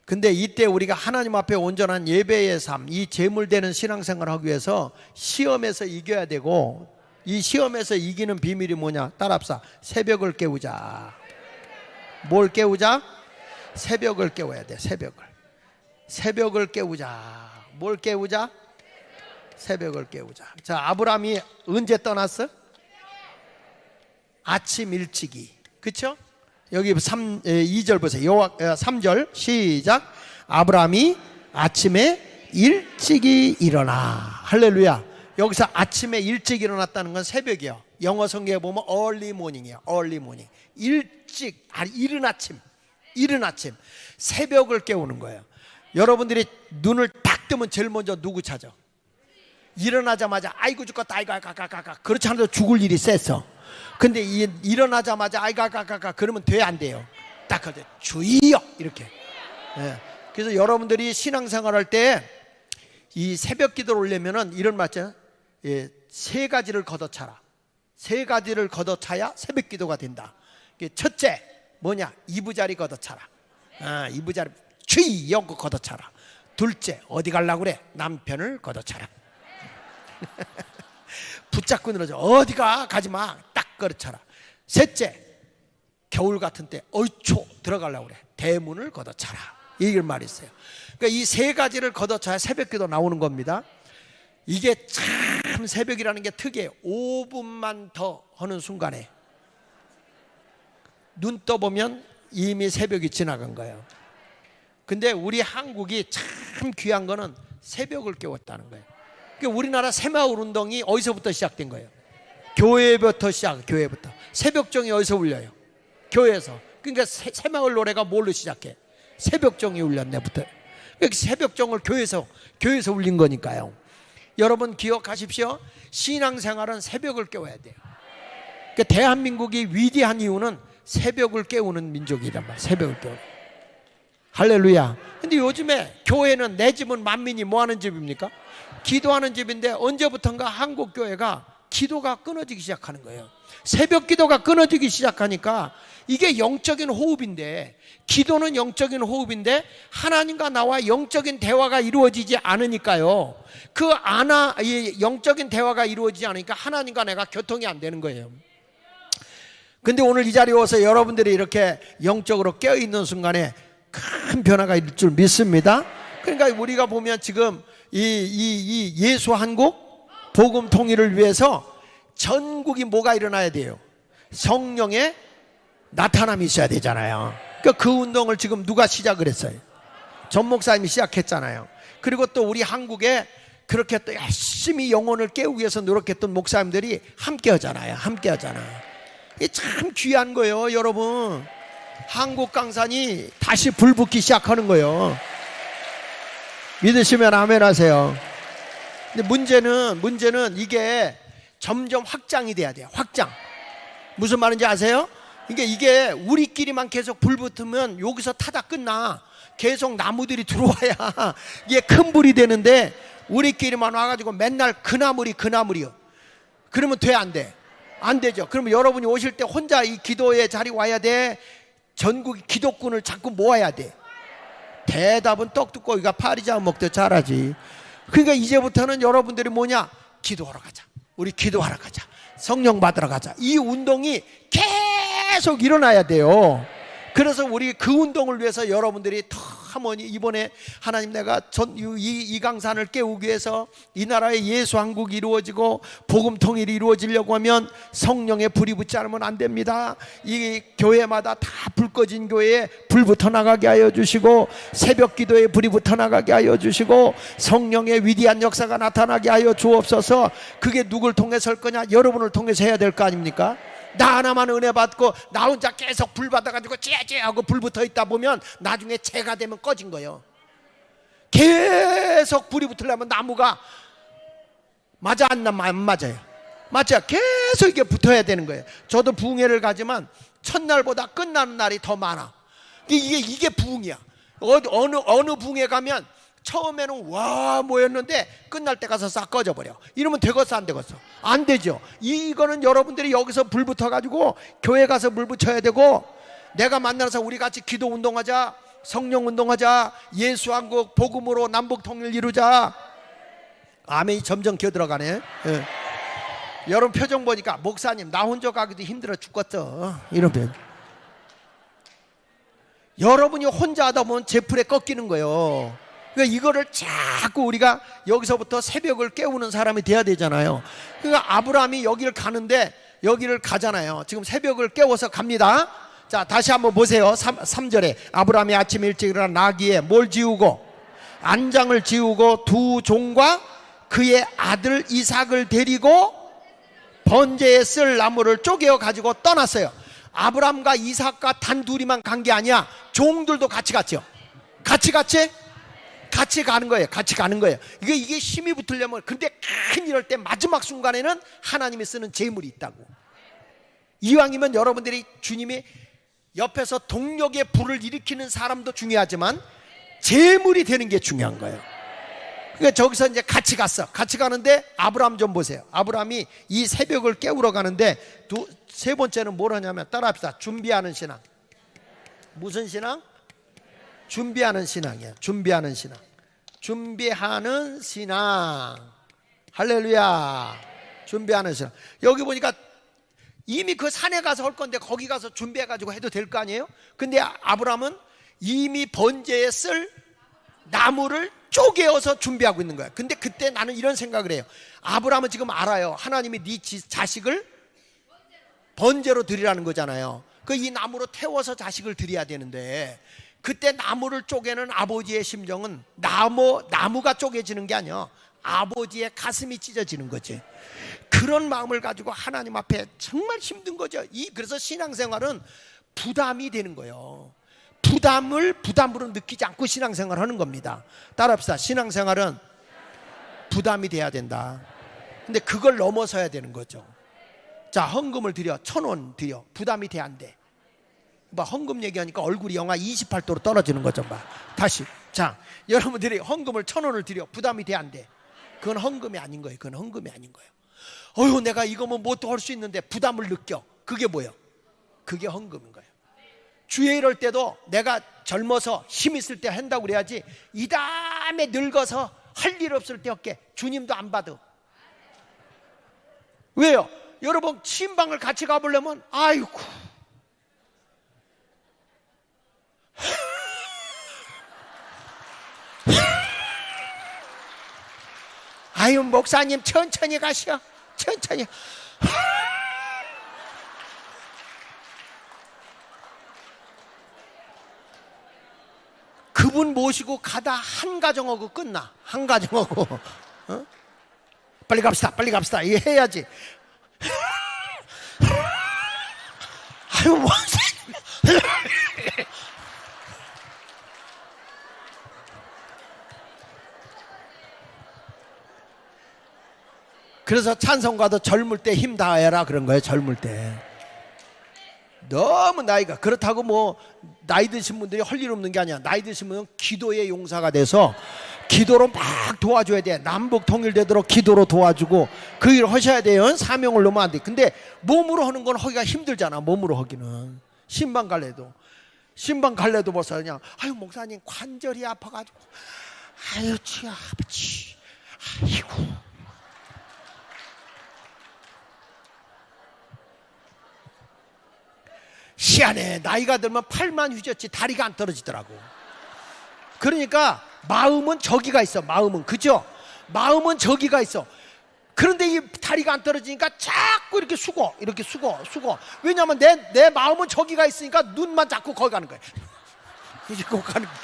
근데 이때 우리가 하나님 앞에 온전한 예배의 삶, 이 제물되는 신앙생활을 하기 위해서 시험에서 이겨야 되고, 이 시험에서 이기는 비밀이 뭐냐? 따라합시다. 새벽을 깨우자. 뭘 깨우자? 새벽을 깨워야 돼. 새벽을 깨우자. 뭘 깨우자? 새벽을 깨우자. 자, 아브라함이 언제 떠났어? 아침 일찍이. 그렇죠? 여기 2절 보세요. 3절 시작. 아브라함이 아침에 일찍이 일어나. 할렐루야. 여기서 아침에 일찍 일어났다는 건 새벽이요. 영어 성경에 보면 early morning이에요. early morning. 일찍, 이른 아침. 새벽을 깨우는 거예요. 여러분들이 눈을 딱 뜨면 제일 먼저 누구 찾아? 일어나자마자 아이고 죽겠다 아이고 가가가가 그렇지 않아도 죽을 일이 셌어. 근데 일어나자마자 아이고 가가가 그러면 돼 안 돼요? 딱 할 때 주여 이렇게. 예. 그래서 여러분들이 신앙생활 할 때 이 새벽 기도를 올리면은 이런 말 있잖아요. 예, 세 가지를 걷어차라. 세 가지를 걷어차야 새벽 기도가 된다. 첫째 뭐냐? 이부자리 걷어차라. 이부자리 주여 걷어차라. 둘째 어디 가려고 그래? 남편을 걷어차라. 붙잡고 늘어져. 어디가 가지마. 딱 걷어차라. 셋째 겨울 같은 때 어이초 들어가려고 그래. 대문을 걷어차라. 이걸 말이 있어요. 그러니까 이 세 가지를 걷어차야 새벽기도 나오는 겁니다. 이게 참 새벽이라는 게 특이해요. 5분만 더 하는 순간에 눈 떠보면 이미 새벽이 지나간 거예요. 근데 우리 한국이 참 귀한 거는 새벽을 깨웠다는 거예요. 그러니까 우리나라 새마을 운동이 어디서부터 시작된 거예요? 교회부터 교회부터. 새벽종이 어디서 울려요? 교회에서. 그러니까 새마을 노래가 뭘로 시작해? 새벽종이 울렸네부터. 그러니까 새벽종을 교회에서 울린 거니까요. 여러분 기억하십시오. 신앙생활은 새벽을 깨워야 돼요. 그러니까 대한민국이 위대한 이유는 새벽을 깨우는 민족이란 말이에요. 새벽을 깨우는. 할렐루야. 근데 요즘에 교회는 내 집은 만민이 뭐 하는 집입니까? 기도하는 집인데 언제부턴가 한국 교회가 기도가 끊어지기 시작하는 거예요. 새벽 기도가 끊어지기 시작하니까 이게 영적인 호흡인데, 기도는 영적인 호흡인데 하나님과 나와 영적인 대화가 이루어지지 않으니까요. 영적인 대화가 이루어지지 않으니까 하나님과 내가 교통이 안 되는 거예요. 근데 오늘 이 자리에 와서 여러분들이 이렇게 영적으로 깨어있는 순간에 큰 변화가 있을 줄 믿습니다. 그러니까 우리가 보면 지금 이 예수 한국 복음 통일을 위해서 전국이 뭐가 일어나야 돼요? 성령의 나타남이 있어야 되잖아요. 그러니까 그 운동을 지금 누가 시작을 했어요? 전 목사님이 시작했잖아요. 그리고 또 우리 한국에 그렇게 또 열심히 영혼을 깨우기 위해서 노력했던 목사님들이 함께 하잖아요. 이게 참 귀한 거예요, 여러분. 한국 강산이 다시 불붙기 시작하는 거예요. 믿으시면 아멘 하세요. 근데 문제는 이게 점점 확장이 돼야 돼요. 확장. 무슨 말인지 아세요? 이게 우리끼리만 계속 불붙으면 여기서 타다 끝나. 계속 나무들이 들어와야 이게 큰 불이 되는데 우리끼리만 와가지고 맨날 그 나물이요. 그러면 돼, 안 돼? 안 되죠. 그러면 여러분이 오실 때 혼자 이 기도의 자리 와야 돼? 전국 기독군을 자꾸 모아야 돼? 대답은 떡두꺼기가 파리장 먹듯 잘하지. 그러니까 이제부터는 여러분들이 뭐냐? 기도하러 가자. 우리 기도하러 가자. 성령 받으러 가자. 이 운동이 계속 일어나야 돼요. 그래서 우리 그 운동을 위해서 여러분들이 터머니 이번에 하나님 내가 이 강산을 깨우기 위해서 이 나라의 예수 한국이 이루어지고 복음 통일이 이루어지려고 하면 성령의 불이 붙지 않으면 안 됩니다. 이 교회마다 다 불 꺼진 교회에 불 붙어 나가게 하여 주시고 새벽 기도에 불이 붙어 나가게 하여 주시고 성령의 위대한 역사가 나타나게 하여 주옵소서. 그게 누굴 통해서 할 거냐? 여러분을 통해서 해야 될 거 아닙니까? 나 하나만 은혜 받고 나 혼자 계속 불 받아가지고 찌찌하고 불 붙어 있다 보면 나중에 재가 되면 꺼진 거예요. 계속 불이 붙으려면 나무가 맞아 안 맞아요? 맞아요. 계속 이게 붙어야 되는 거예요. 저도 부흥회를 가지만 첫날보다 끝나는 날이 더 많아. 이게 부흥이야. 어느 부흥회 가면 처음에는 와 모였는데 끝날 때 가서 싹 꺼져버려. 이러면 되겠어 안 되겠어? 안 되죠. 이거는 여러분들이 여기서 불 붙어가지고 교회 가서 불 붙여야 되고, 내가 만나서 우리 같이 기도 운동하자, 성령 운동하자, 예수 한국 복음으로 남북 통일 이루자. 아멘이 점점 기어들어가네. 예. 여러분 표정 보니까 목사님 나 혼자 가기도 힘들어 죽겠어 이러면 여러분이 혼자 하다 보면 제풀에 꺾이는 거예요. 그러니까 이거를 자꾸 우리가 여기서부터 새벽을 깨우는 사람이 돼야 되잖아요. 그러니까 아브라함이 여기를 가는데 여기를 가잖아요. 지금 새벽을 깨워서 갑니다. 자, 다시 한번 보세요. 3절에 아브라함이 아침 일찍 일어나 나귀에 뭘 지우고 안장을 지우고 두 종과 그의 아들 이삭을 데리고 번제에 쓸 나무를 쪼개어 가지고 떠났어요. 아브라함과 이삭과 단 둘이만 간 게 아니야. 종들도 같이 갔죠. 같이 가는 거예요. 같이 가는 거예요. 이게 힘이 붙으려면, 근데 큰 이럴 때 마지막 순간에는 하나님이 쓰는 재물이 있다고. 이왕이면 여러분들이 주님이 옆에서 동력의 불을 일으키는 사람도 중요하지만 재물이 되는 게 중요한 거예요. 그러니까 저기서 이제 같이 갔어. 같이 가는데 아브라함 좀 보세요. 아브라함이 이 새벽을 깨우러 가는데 세 번째는 뭘 하냐면, 따라합시다. 준비하는 신앙. 무슨 신앙? 준비하는 신앙이야. 준비하는 신앙. 준비하는 신앙. 할렐루야. 준비하는 신앙. 여기 보니까 이미 그 산에 가서 할 건데 거기 가서 준비해가지고 해도 될 거 아니에요? 근데 아브라함은 이미 번제에 쓸 나무를 쪼개어서 준비하고 있는 거야. 근데 그때 나는 이런 생각을 해요. 아브라함은 지금 알아요. 하나님이 네 자식을 번제로 드리라는 거잖아요. 그 이 나무로 태워서 자식을 드려야 되는데, 그때 나무를 쪼개는 아버지의 심정은 나무가 쪼개지는 게 아니야. 아버지의 가슴이 찢어지는 거지. 그런 마음을 가지고 하나님 앞에 정말 힘든 거죠. 그래서 신앙생활은 부담이 되는 거예요. 부담으로 느끼지 않고 신앙생활 하는 겁니다. 따라합시다. 신앙생활은 부담이 돼야 된다. 근데 그걸 넘어서야 되는 거죠. 자, 헌금을 드려. 1,000원 드려. 부담이 돼, 안 돼? 헌금 얘기하니까 얼굴이 영하 28도로 떨어지는 거죠. 다시. 자, 여러분들이 헌금을 1,000원을 드려. 부담이 돼, 안 돼? 그건 헌금이 아닌 거예요. 그건 헌금이 아닌 거예요. 어휴, 내가 이거면 뭣도 할 수 있는데 부담을 느껴. 그게 뭐예요? 그게 헌금인 거예요. 주에 이럴 때도 내가 젊어서 힘 있을 때 한다고 그래야지, 이 다음에 늙어서 할 일 없을 때 할게. 주님도 안 받아. 왜요? 여러분, 신방을 같이 가보려면 아이고, 아유, 목사님 천천히 가시오. 천천히. 그분 모시고 가다 한 가정하고 끝나. 한 가정하고. 어? 빨리 갑시다. 빨리 갑시다. 이거 해야지. 아유, 목사님. 그래서 찬송가도 젊을 때 힘 다해라 그런 거예요. 젊을 때. 너무 나이가, 그렇다고 뭐 나이 드신 분들이 할 일 없는 게 아니야. 나이 드신 분은 기도의 용사가 돼서 기도로 막 도와줘야 돼. 남북 통일되도록 기도로 도와주고 그 일을 하셔야 돼요. 사명을 놓으면 안 돼. 근데 몸으로 하는 건 하기가 힘들잖아. 몸으로 하기는. 신방 갈래도 벌써 그냥, 아유, 목사님 관절이 아파가지고, 아유, 치아 아버지, 아이고. 희한해. 나이가 들면 팔만 휘젓지 다리가 안 떨어지더라고. 그러니까 마음은 저기가 있어. 마음은, 그죠? 마음은 저기가 있어. 그런데 이 다리가 안 떨어지니까 자꾸 이렇게 숙어. 왜냐면 내 마음은 저기가 있으니까 눈만 자꾸 거기 가는 거야. 이제 거기 가는 거야.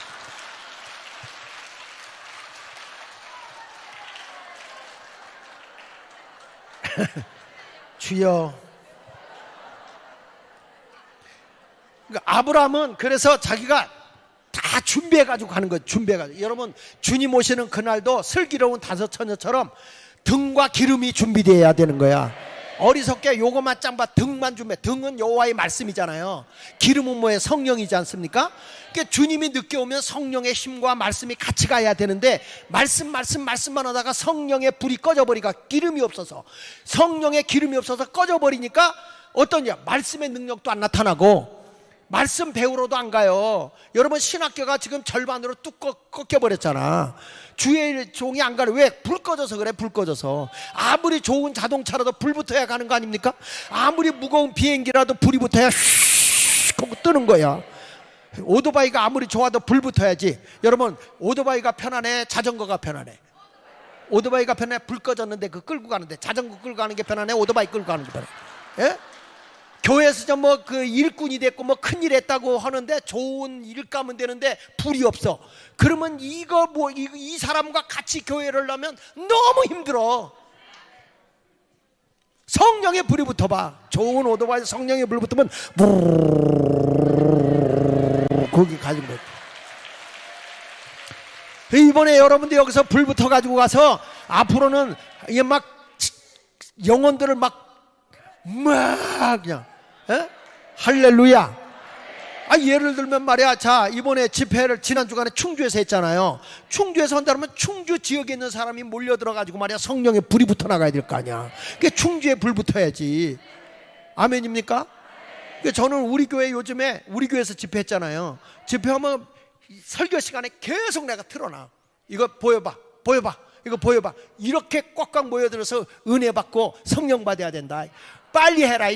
주여. 그러니까 아브라함은 그래서 자기가 다 준비해가지고 가는 거예요. 준비해가지고. 여러분, 주님 오시는 그날도 슬기로운 다섯 처녀처럼 등과 기름이 준비되어야 되는 거야. 어리석게 요거만 짬바 등만 준비해. 등은 여호와의 말씀이잖아요. 기름은 뭐예요? 성령이지 않습니까? 그러니까 주님이 늦게 오면 성령의 힘과 말씀이 같이 가야 되는데, 말씀만 하다가 성령의 불이 꺼져버리니까, 기름이 없어서, 성령의 기름이 없어서 꺼져버리니까 어떠냐? 말씀의 능력도 안 나타나고 말씀 배우러도 안 가요. 여러분, 신학교가 지금 절반으로 뚝 꺾여버렸잖아. 주의 종이 안 가요. 왜? 불 꺼져서 그래. 불 꺼져서. 아무리 좋은 자동차라도 불 붙어야 가는 거 아닙니까? 아무리 무거운 비행기라도 불이 붙어야 슉 하고 뜨는 거야. 오토바이가 아무리 좋아도 불 붙어야지. 여러분, 오토바이가 편하네, 자전거가 편하네? 오토바이가 편해? 불 꺼졌는데 그 끌고 가는데, 자전거 끌고 가는 게 편하네, 오토바이 끌고 가는 게 편해? 예? 교회에서 좀 뭐 그 일꾼이 됐고 뭐 큰일 했다고 하는데 좋은 일 가면 되는데 불이 없어. 그러면 이거 뭐 이 사람과 같이 교회를 하면 너무 힘들어. 성령의 불이 붙어봐. 좋은 오토바이 성령의 불 붙으면 거기 가지고 돼. 이번에 여러분들 여기서 불 붙어 가지고 가서 앞으로는 이게 막 영혼들을 막 그냥 할렐루야. 예를 들면 말이야, 자, 이번에 집회를 지난 주간에 충주에서 했잖아요. 충주에서 한다면 충주 지역에 있는 사람이 몰려들어 가지고 말이야, 성령의 불이 붙어 나가야 될 거 아니야. 그게 충주에 불 붙어야지. 아멘입니까? 저는 우리 교회 요즘에 우리 교회에서 집회했잖아요. 집회하면 설교 시간에 계속 내가 틀어놔. 이거 보여봐, 이거 보여봐. 이렇게 꽉꽉 모여들어서 은혜 받고 성령 받아야 된다. 빨리 해라.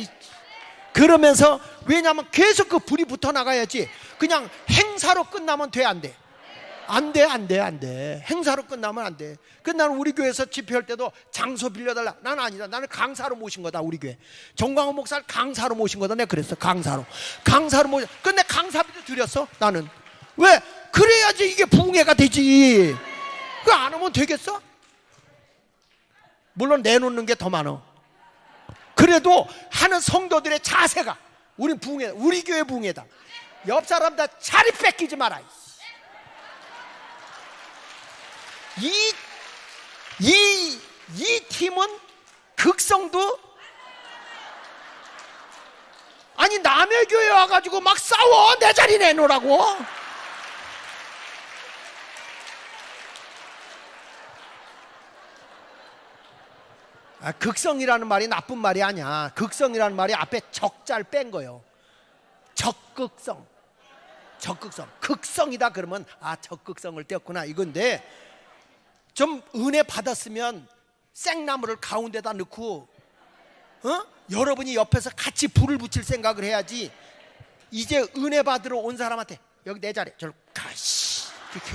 그러면서, 왜냐하면 계속 그 불이 붙어 나가야지. 그냥 행사로 끝나면 돼, 안 돼? 안 돼. 행사로 끝나면 안 돼. 나는 우리 교회에서 집회할 때도 장소 빌려달라. 나는 아니다. 나는 강사로 모신 거다, 우리 교회. 정광훈 목사를 강사로 모신 거다. 내가 그랬어, 강사로 모신. 근데 강사비도 드렸어, 나는. 왜? 그래야지 이게 부흥회가 되지. 그거 안 하면 되겠어? 물론 내놓는 게 더 많아. 그래도 하는 성도들의 자세가, 우리 부흥회, 우리 교회 부흥회다. 옆 사람 다 자리 뺏기지 마라. 이 팀은 극성도 아니 남의 교회 와가지고 막 싸워. 내 자리 내놓으라고. 극성이라는 말이 나쁜 말이 아니야. 극성이라는 말이 앞에 적자를 뺀 거예요. 적극성. 극성이다 그러면 적극성을 떼었구나 이건데, 좀 은혜 받았으면 생나무를 가운데다 넣고 여러분이 옆에서 같이 불을 붙일 생각을 해야지. 이제 은혜 받으러 온 사람한테 여기 내 자리 저리 가시 이렇게.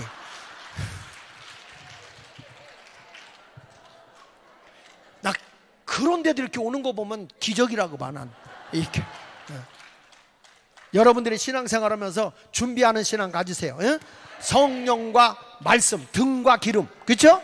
나 그런 데도 이렇게 오는 거 보면 기적이라고 봐, 난. 이렇게. 여러분들이 신앙생활하면서 준비하는 신앙 가지세요. 성령과 말씀, 등과 기름, 그렇죠?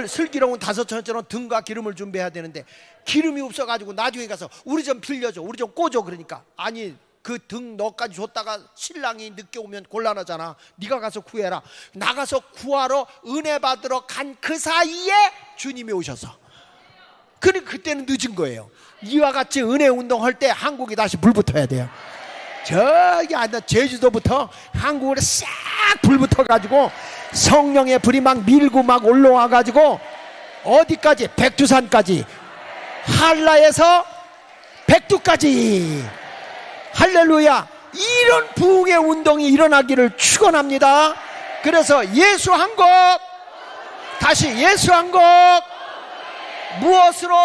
슬기로운 5천원처럼 등과 기름을 준비해야 되는데, 기름이 없어가지고 나중에 가서 우리 좀 빌려줘, 우리 좀 꽂아. 그러니까 아니, 그 등 너까지 줬다가 신랑이 늦게 오면 곤란하잖아. 네가 가서 구해라. 나가서 구하러 은혜 받으러 간 그 사이에 주님이 오셔서, 그때는 늦은 거예요. 이와 같이 은혜 운동할 때 한국이 다시 불 붙어야 돼요. 저기 제주도부터 한국으로 싹 불 붙어가지고 성령의 불이 막 밀고 막 올라와가지고 어디까지? 백두산까지, 한라에서 백두까지. 할렐루야. 이런 부흥의 운동이 일어나기를 축원합니다. 그래서 예수 한 곡, 다시 예수 한 곡. 무엇으로?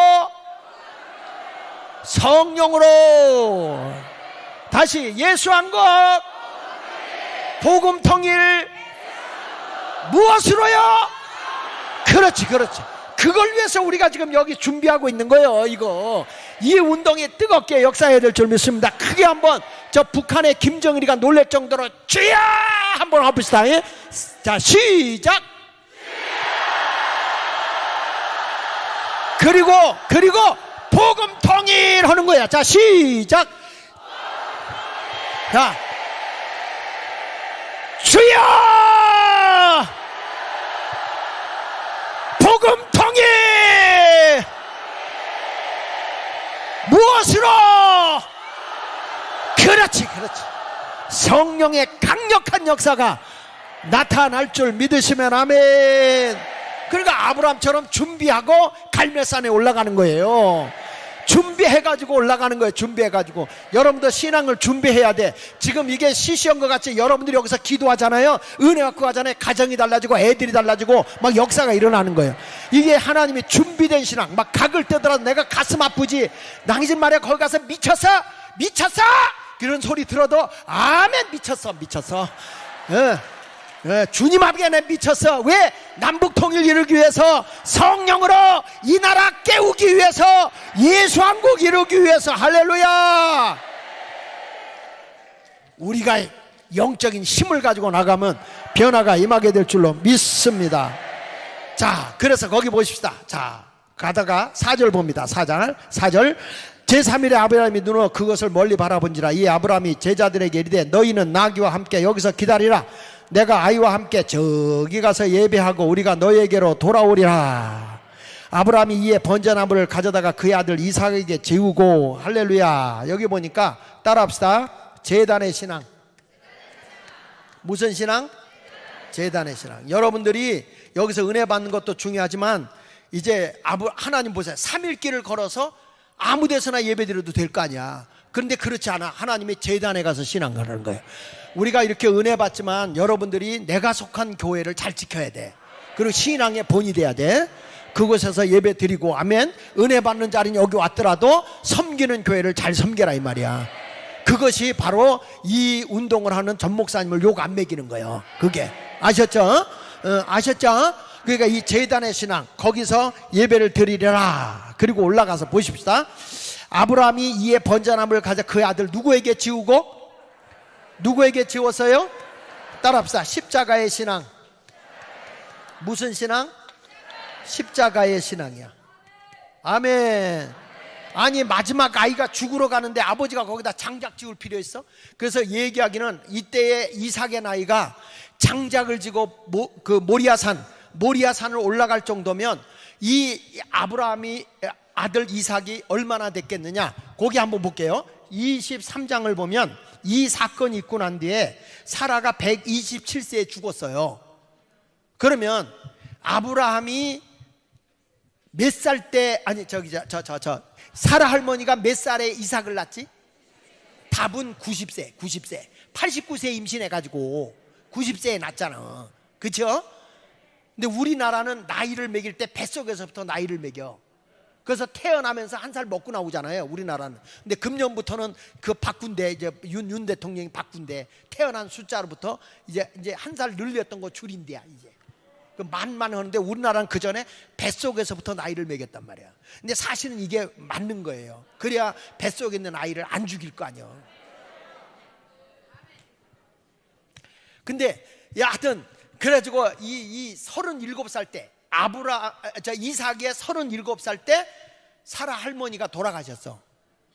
성령으로. 다시 예수 한 곡. 복음 통일. 무엇으로요? 그렇지. 그걸 위해서 우리가 지금 여기 준비하고 있는 거예요. 이 운동이 뜨겁게 역사해야 될 줄 믿습니다. 크게 한번 저 북한의 김정일이가 놀랄 정도로 주야 한번 해봅시다. 자, 시작. 그리고 복음 통일하는 거야. 자, 시작. 자, 주여 복음 통일. 무엇으로? 그렇지. 성령의 강력한 역사가 나타날 줄 믿으시면 아멘. 그러니까 아브라함처럼 준비하고 갈멜산에 올라가는 거예요. 준비해가지고 올라가는 거예요. 준비해가지고. 여러분도 신앙을 준비해야 돼. 지금 이게 시시한 것 같이 여러분들이 여기서 기도하잖아요. 은혜 갖고 하잖아요. 가정이 달라지고 애들이 달라지고 막 역사가 일어나는 거예요. 이게 하나님이 준비된 신앙. 막 각을 떼더라도 내가 가슴 아프지. 낭진 말이야. 거기 가서 미쳤어? 그런 소리 들어도 아멘 미쳤어 미쳤어. 주님 앞에 내 미쳤어. 왜? 남북 통일 이루기 위해서, 성령으로 이 나라 깨우기 위해서, 예수 한국 이루기 위해서. 할렐루야. 우리가 영적인 힘을 가지고 나가면 변화가 임하게 될 줄로 믿습니다. 자, 그래서 거기 보십시다. 자, 가다가 4절 봅니다. 4절 제3일에 아브라함이 눈으로 그것을 멀리 바라본지라. 이 아브라함이 제자들에게 이르되 너희는 나귀와 함께 여기서 기다리라. 내가 아이와 함께 저기 가서 예배하고 우리가 너에게로 돌아오리라. 아브라함이 이에 번제나무를 가져다가 그의 아들 이삭에게 재우고. 할렐루야. 여기 보니까 따라합시다. 제단의 신앙. 무슨 신앙? 제단의 신앙. 여러분들이 여기서 은혜 받는 것도 중요하지만 이제 하나님 보세요. 3일길을 걸어서 아무 데서나 예배드려도 될 거 아니야. 그런데 그렇지 않아. 하나님의 제단에 가서 신앙하는 거예요. 우리가 이렇게 은혜 받지만 여러분들이 내가 속한 교회를 잘 지켜야 돼. 그리고 신앙의 본이 돼야 돼. 그곳에서 예배 드리고, 아멘. 은혜 받는 자리는 여기 왔더라도 섬기는 교회를 잘 섬겨라 이 말이야. 그것이 바로 이 운동을 하는 전 목사님을 욕 안 먹이는 거예요. 그게 아셨죠? 아셨죠? 그러니까 이 제단의 신앙, 거기서 예배를 드리려라. 그리고 올라가서 보십시다. 아브라함이 이에 번제나무를 가져 그의 아들 누구에게 지우고, 누구에게 지웠어요? 따라합시다. 십자가의 신앙. 무슨 신앙? 십자가의 신앙이야. 아멘. 아니 마지막 아이가 죽으러 가는데 아버지가 거기다 장작 지울 필요 있어? 그래서 얘기하기는 이때의 이삭의 나이가 장작을 지고 모리아산을 올라갈 정도면 이 아브라함이 아들 이삭이 얼마나 됐겠느냐. 거기 한번 볼게요. 23장을 보면 이 사건이 있고 난 뒤에 사라가 127세에 죽었어요. 그러면 아브라함이 몇 살 때, 아니 사라 할머니가 몇 살에 이삭을 낳지? 답은 90세 89세 임신해가지고 90세에 낳잖아. 그쵸? 근데 우리나라는 나이를 매길 때 뱃속에서부터 나이를 매겨. 그래서 태어나면서 한 살 먹고 나오잖아요, 우리나라는. 근데 금년부터는 그 바꾼대. 이제 윤 대통령이 바꾼대. 태어난 숫자로부터 이제 한 살 늘렸던 거 줄인대야. 이제 그 만만 하는데 우리나라는 그 전에 뱃속에서부터 나이를 매겼단 말이야. 근데 사실은 이게 맞는 거예요. 그래야 뱃속에 있는 아이를 안 죽일 거 아니야. 근데 하여튼 그래가지고 이 37살 때 이삭의 37살 때 사라 할머니가 돌아가셨어.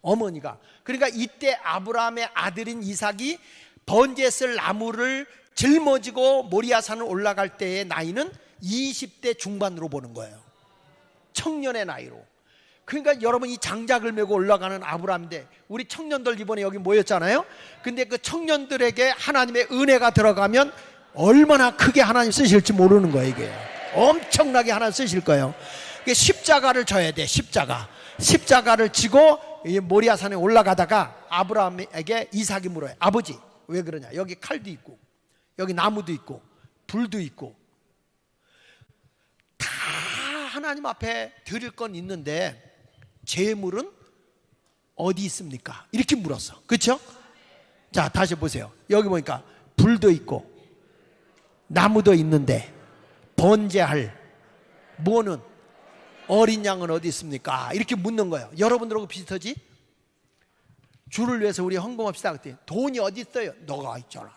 어머니가. 그러니까 이때 아브라함의 아들인 이삭이 번제 쓸 나무를 짊어지고 모리아산을 올라갈 때의 나이는 20대 중반으로 보는 거예요. 청년의 나이로. 그러니까 여러분 이 장작을 메고 올라가는 아브라함인데, 우리 청년들 이번에 여기 모였잖아요. 근데 그 청년들에게 하나님의 은혜가 들어가면 얼마나 크게 하나님 쓰실지 모르는 거예요. 이게 엄청나게 하나님 쓰실 거예요. 십자가를 져야 돼. 십자가를 지고 모리아산에 올라가다가 아브라함에게 이삭이 물어요. 아버지 왜 그러냐. 여기 칼도 있고 여기 나무도 있고 불도 있고 다 하나님 앞에 드릴 건 있는데 제물은 어디 있습니까? 이렇게 물었어. 그렇죠? 자, 다시 보세요. 여기 보니까 불도 있고 나무도 있는데 번제할 뭐는 어린 양은 어디 있습니까? 이렇게 묻는 거예요. 여러분들하고 비슷하지? 주를 위해서 우리 헌금합시다. 그때 돈이 어디 있어요? 너가 있잖아.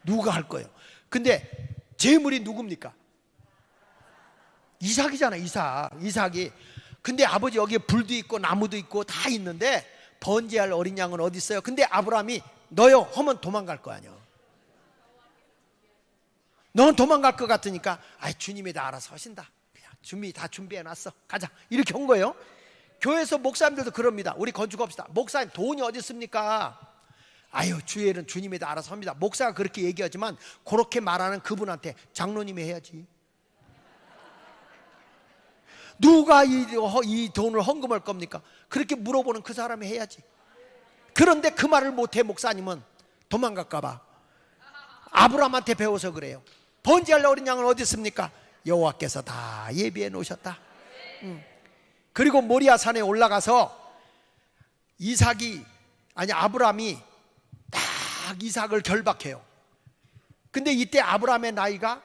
누가 할 거예요? 근데 제물이 누굽니까? 이삭이잖아. 이삭이. 근데 아버지 여기에 불도 있고 나무도 있고 다 있는데 번제할 어린 양은 어디 있어요? 근데 아브라함이 너요 하면 도망갈 거 아니야. 너는 도망갈 것 같으니까 주님이 다 알아서 하신다. 그냥 다 준비해놨어. 가자. 이렇게 한 거예요. 교회에서 목사님들도 그럽니다. 우리 건축합시다. 목사님 돈이 어디 있습니까? 주일은 주님이 다 알아서 합니다. 목사가 그렇게 얘기하지만 그렇게 말하는 그분한테 장로님이 해야지. 누가 이 돈을 헌금할 겁니까? 그렇게 물어보는 그 사람이 해야지. 그런데 그 말을 못해. 목사님은 도망갈까 봐. 아브라함한테 배워서 그래요. 번제할 어린 양은 어디 있습니까? 여호와께서 다 예비해 놓으셨다. 그리고 모리아산에 올라가서 이삭이 아니 아브라함이 딱 이삭을 결박해요. 근데 이때 아브라함의 나이가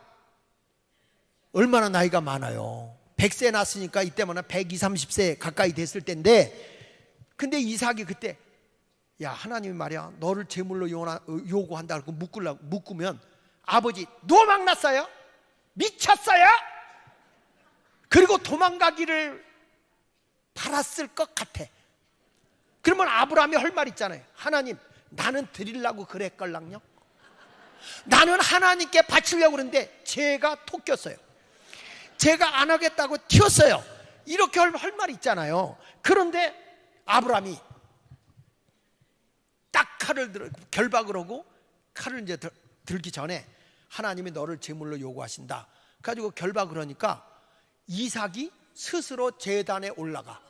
얼마나 나이가 많아요. 100세 났으니까 이때면 120, 30세 가까이 됐을 때인데, 근데 이삭이 그때 야 하나님이 말이야 너를 제물로 요구한다 그러고 묶으면 아버지 노망났어요? 미쳤어요? 그리고 도망가기를 바랐을 것 같아. 그러면 아브라함이 할 말 있잖아요. 하나님 나는 드리려고 그랬걸랑요. 나는 하나님께 바치려고 그랬는데 제가 톡 꼈어요. 제가 안 하겠다고 튀었어요. 이렇게 할 말 있잖아요. 그런데 아브라함이 딱 칼을 들어 결박을 하고 칼을 이제 들기 전에 하나님이 너를 제물로 요구하신다 가지고 결박을 하니까 이삭이 스스로 제단에 올라가.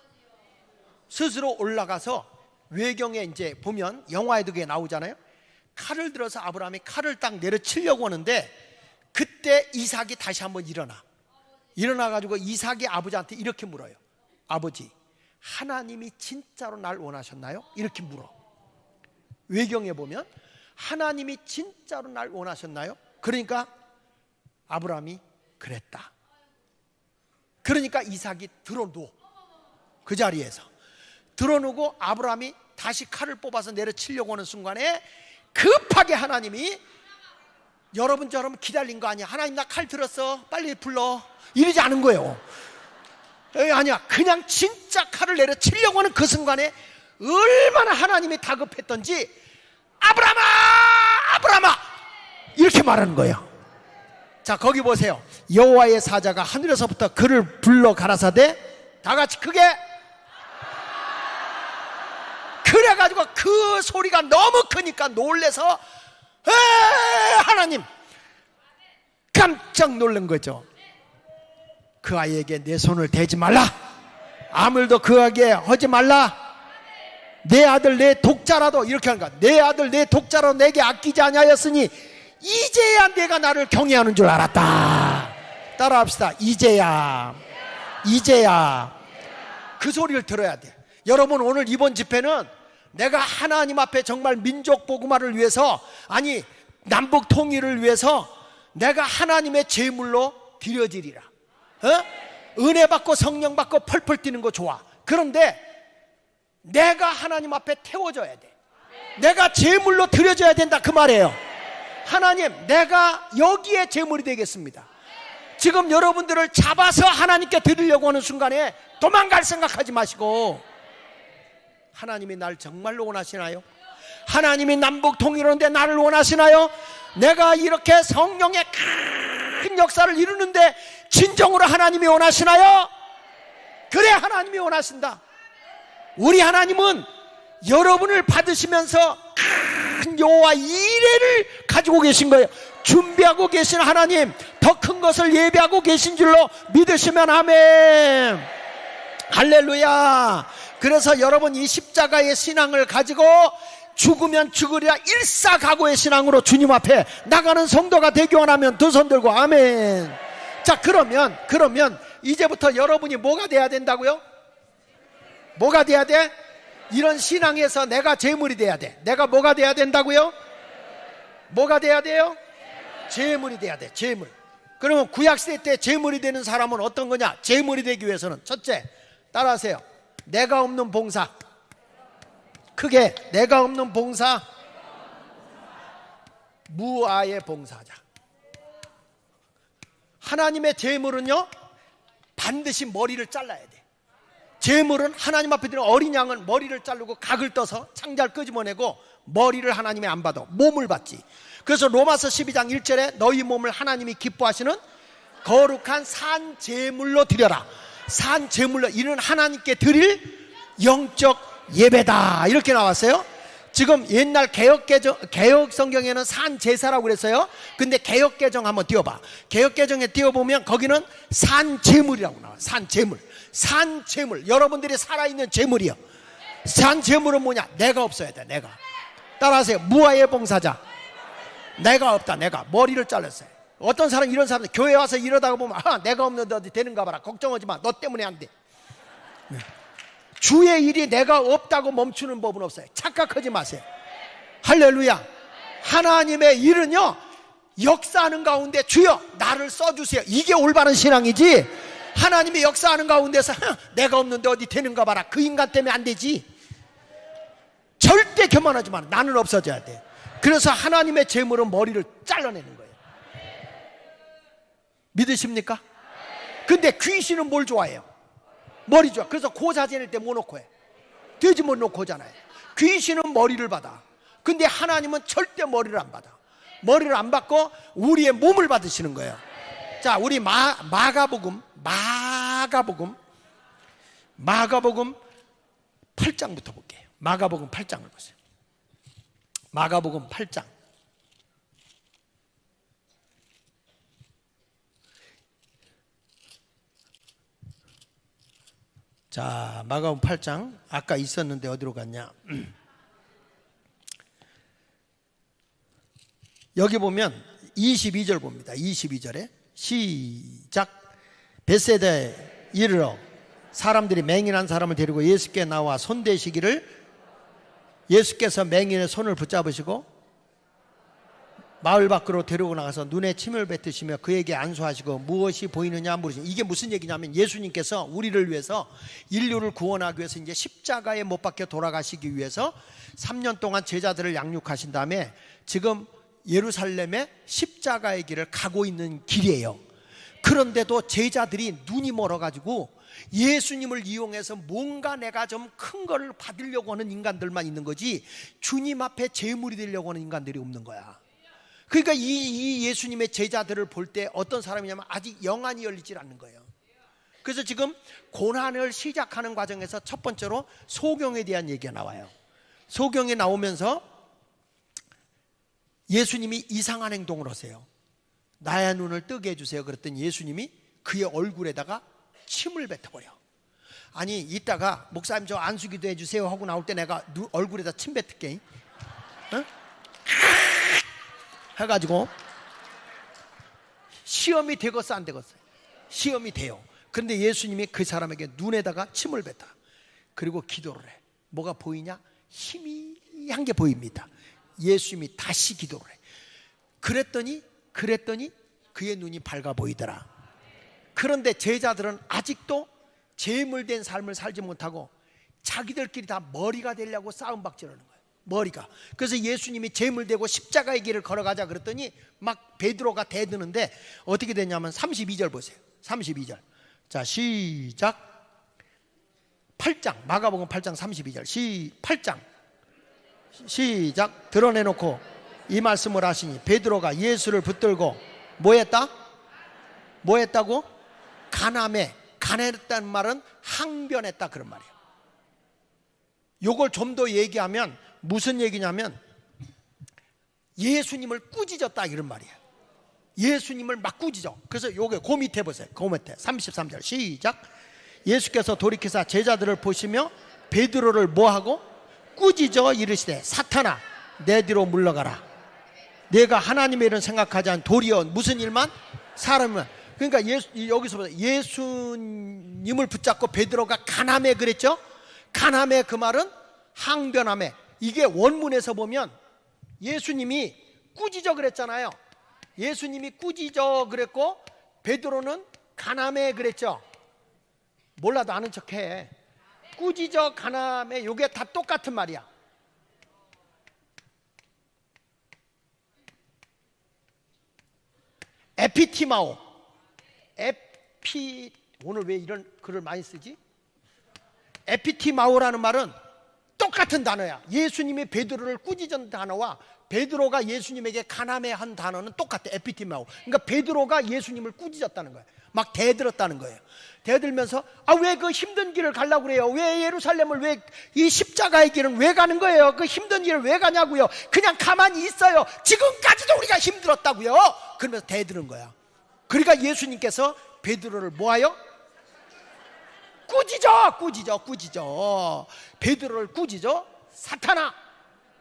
스스로 올라가서 외경에 이제 보면 영화에도 그게 나오잖아요. 칼을 들어서 아브라함이 칼을 딱 내려치려고 하는데 그때 이삭이 다시 한번 일어나가지고 이삭이 아버지한테 이렇게 물어요. 아버지 하나님이 진짜로 날 원하셨나요? 이렇게 물어. 외경에 보면 하나님이 진짜로 날 원하셨나요? 그러니까 아브라함이 그랬다. 그러니까 이삭이 드러누워. 그 자리에서 드러누고 아브라함이 다시 칼을 뽑아서 내려치려고 하는 순간에 급하게 하나님이 여러분처럼 기다린 거 아니야. 하나님 나 칼 들었어 빨리 불러 이러지 않은 거예요. 아니야. 그냥 진짜 칼을 내려치려고 하는 그 순간에 얼마나 하나님이 다급했던지 아브라함아 아브라함아 이렇게 말하는 거예요. 자 거기 보세요. 여호와의 사자가 하늘에서부터 그를 불러 가라사대 다 같이 크게 그래가지고 그 소리가 너무 크니까 놀래서 하나님 깜짝 놀란 거죠. 그 아이에게 내 손을 대지 말라. 아무 일도 그에게 하지 말라. 내 아들 내 독자라도 이렇게 하는 거야. 내 아들 내 독자라도 내게 아끼지 아니하였으니 이제야 내가 나를 경외하는 줄 알았다. 따라합시다. 이제야 그 소리를 들어야 돼. 여러분 오늘 이번 집회는 내가 하나님 앞에 정말 민족 복음화를 위해서 아니 남북 통일을 위해서 내가 하나님의 제물로 드려지리라. 은혜 받고 성령 받고 펄펄 뛰는 거 좋아. 그런데 내가 하나님 앞에 태워져야 돼. 내가 제물로 드려져야 된다 그 말이에요. 하나님 내가 여기에 제물이 되겠습니다. 지금 여러분들을 잡아서 하나님께 드리려고 하는 순간에 도망갈 생각하지 마시고 하나님이 날 정말로 원하시나요? 하나님이 남북 통일하는데 나를 원하시나요? 내가 이렇게 성령의 큰 역사를 이루는데 진정으로 하나님이 원하시나요? 그래 하나님이 원하신다. 우리 하나님은 여러분을 받으시면서 큰 여호와 이레를 가지고 계신 거예요. 준비하고 계신 하나님 더 큰 것을 예비하고 계신 줄로 믿으시면 아멘. 할렐루야. 그래서 여러분 이 십자가의 신앙을 가지고 죽으면 죽으리라 일사각오의 신앙으로 주님 앞에 나가는 성도가 되기 원하면 두 손 들고 아멘. 자 그러면 이제부터 여러분이 뭐가 돼야 된다고요? 뭐가 돼야 돼? 이런 신앙에서 내가 제물이 돼야 돼. 내가 뭐가 돼야 된다고요? 뭐가 돼야 돼요? 제물이 돼야 돼. 제물. 그러면 구약시대 때 제물이 되는 사람은 어떤 거냐? 제물이 되기 위해서는 첫째 따라하세요. 내가 없는 봉사. 크게 내가 없는 봉사 무아의 봉사자. 하나님의 제물은요 반드시 머리를 잘라야 돼. 제물은 하나님 앞에 드리는 어린 양은 머리를 자르고 각을 떠서 창자를 끄집어내고 머리를 하나님이 안 받아 몸을 받지. 그래서 로마서 12장 1절에 너희 몸을 하나님이 기뻐하시는 거룩한 산 제물로 드려라. 산 제물로 이는 하나님께 드릴 영적 예배다 이렇게 나왔어요. 지금 옛날 개혁 성경에는 산 제사라고 그랬어요. 근데 개혁 개정 한번 띄워봐. 개혁 개정에 띄워보면 거기는 산 제물이라고 나와. 산 제물. 산 제물. 여러분들이 살아있는 제물이요. 산 제물은 뭐냐? 내가 없어야 돼. 내가. 따라하세요. 무아의 봉사자. 내가 없다. 내가 머리를 잘랐어요. 어떤 사람 이런 사람 교회 와서 이러다가 보면 내가 없는데 어디 되는가 봐라. 걱정하지 마. 너 때문에 안 돼. 주의 일이 내가 없다고 멈추는 법은 없어요. 착각하지 마세요. 할렐루야. 하나님의 일은요, 역사하는 가운데 주여 나를 써주세요, 이게 올바른 신앙이지, 하나님이 역사하는 가운데서 내가 없는데 어디 되는가 봐라, 그 인간 때문에 안 되지. 절대 교만하지 마. 나는 없어져야 돼. 그래서 하나님의 재물은 머리를 잘라내는 거예요. 믿으십니까? 근데 귀신은 뭘 좋아해요? 머리 좋아. 그래서 고사 지낼 때 뭐 놓고 해? 돼지 못 놓고 하잖아요. 귀신은 머리를 받아. 근데 하나님은 절대 머리를 안 받아. 머리를 안 받고 우리의 몸을 받으시는 거예요. 자, 우리 마가복음 8장부터 볼게요. 마가복음 8장을 보세요. 마가복음 8장. 자, 마가복음 8장. 아까 있었는데 어디로 갔냐? 여기 보면 22절 봅니다. 22절에 시작. 벳세다에 이르러 사람들이 맹인한 사람을 데리고 예수께 나와 손대시기를, 예수께서 맹인의 손을 붙잡으시고 마을 밖으로 데리고 나가서 눈에 침을 뱉으시며 그에게 안수하시고 무엇이 보이느냐 물으시니, 이게 무슨 얘기냐면 예수님께서 우리를 위해서, 인류를 구원하기 위해서 이제 십자가에 못 박혀 돌아가시기 위해서 3년 동안 제자들을 양육하신 다음에 지금 예루살렘의 십자가의 길을 가고 있는 길이에요. 그런데도 제자들이 눈이 멀어가지고 예수님을 이용해서 뭔가 내가 좀 큰 걸 받으려고 하는 인간들만 있는 거지, 주님 앞에 제물이 되려고 하는 인간들이 없는 거야. 그러니까 이 예수님의 제자들을 볼 때 어떤 사람이냐면 아직 영안이 열리질 않는 거예요. 그래서 지금 고난을 시작하는 과정에서 첫 번째로 소경에 대한 얘기가 나와요. 소경에 나오면서 예수님이 이상한 행동을 하세요. 나의 눈을 뜨게 해주세요. 그랬더니 예수님이 그의 얼굴에다가 침을 뱉어버려. 아니, 이따가 목사님 저 안수기도 해주세요 하고 나올 때 내가 얼굴에다 침 뱉을게, 어? 해가지고 시험이 되겠어 안 되겠어요? 시험이 돼요. 그런데 예수님이 그 사람에게 눈에다가 침을 뱉어. 그리고 기도를 해. 뭐가 보이냐? 희미한 게 보입니다. 예수님이 다시 기도를 해. 그랬더니 그의 눈이 밝아 보이더라. 그런데 제자들은 아직도 재물된 삶을 살지 못하고 자기들끼리 다 머리가 되려고 싸움박질하는 거예요. 머리가. 그래서 예수님이 재물되고 십자가의 길을 걸어가자 그랬더니 막 베드로가 대드는데 어떻게 됐냐면 32절 보세요. 32절. 자, 시작. 8장 마가복음 8장 32절 8장 시작. 드러내놓고 이 말씀을 하시니 베드로가 예수를 붙들고 뭐 했다? 뭐 했다고? 간했다는 말은 항변했다 그런 말이에요. 요걸 좀 더 얘기하면 무슨 얘기냐면 예수님을 꾸짖었다 이런 말이에요. 예수님을 막 꾸짖어. 그래서 요게 그 밑에 보세요. 그 밑에 33절 시작. 예수께서 돌이키사 제자들을 보시며 베드로를 뭐하고? 꾸짖어 이르시되 사탄아 내 뒤로 물러가라. 내가 하나님의 일은 생각하지 않은 도리어 무슨 일만? 사람만. 그러니까 여기서 보세요. 예수님을 붙잡고 베드로가 간함에 그랬죠. 간함에 그 말은 항변함에. 이게 원문에서 보면 예수님이 꾸짖어 그랬잖아요. 예수님이 꾸짖어 그랬고 베드로는 간함에 그랬죠. 몰라도 아는 척해. 꾸짖어 간함에 이게 다 똑같은 말이야. 에피티마오. 오늘 왜 이런 글을 많이 쓰지? 에피티마오라는 말은 똑같은 단어야. 예수님이 베드로를 꾸짖은 단어와 베드로가 예수님에게 간함해한 단어는 똑같아. 에피티마오. 그러니까 베드로가 예수님을 꾸짖었다는 거예요. 막 대들었다는 거예요. 대들면서 왜 그 힘든 길을 가려고 그래요? 왜 예루살렘을 왜 이 십자가의 길은 왜 가는 거예요? 그 힘든 길을 왜 가냐고요? 그냥 가만히 있어요. 지금까지도 우리가 힘들었다고요. 그러면서 대드는 거야. 그러니까 예수님께서 베드로를 뭐하여? 꾸짖어. 베드로를 꾸짖어.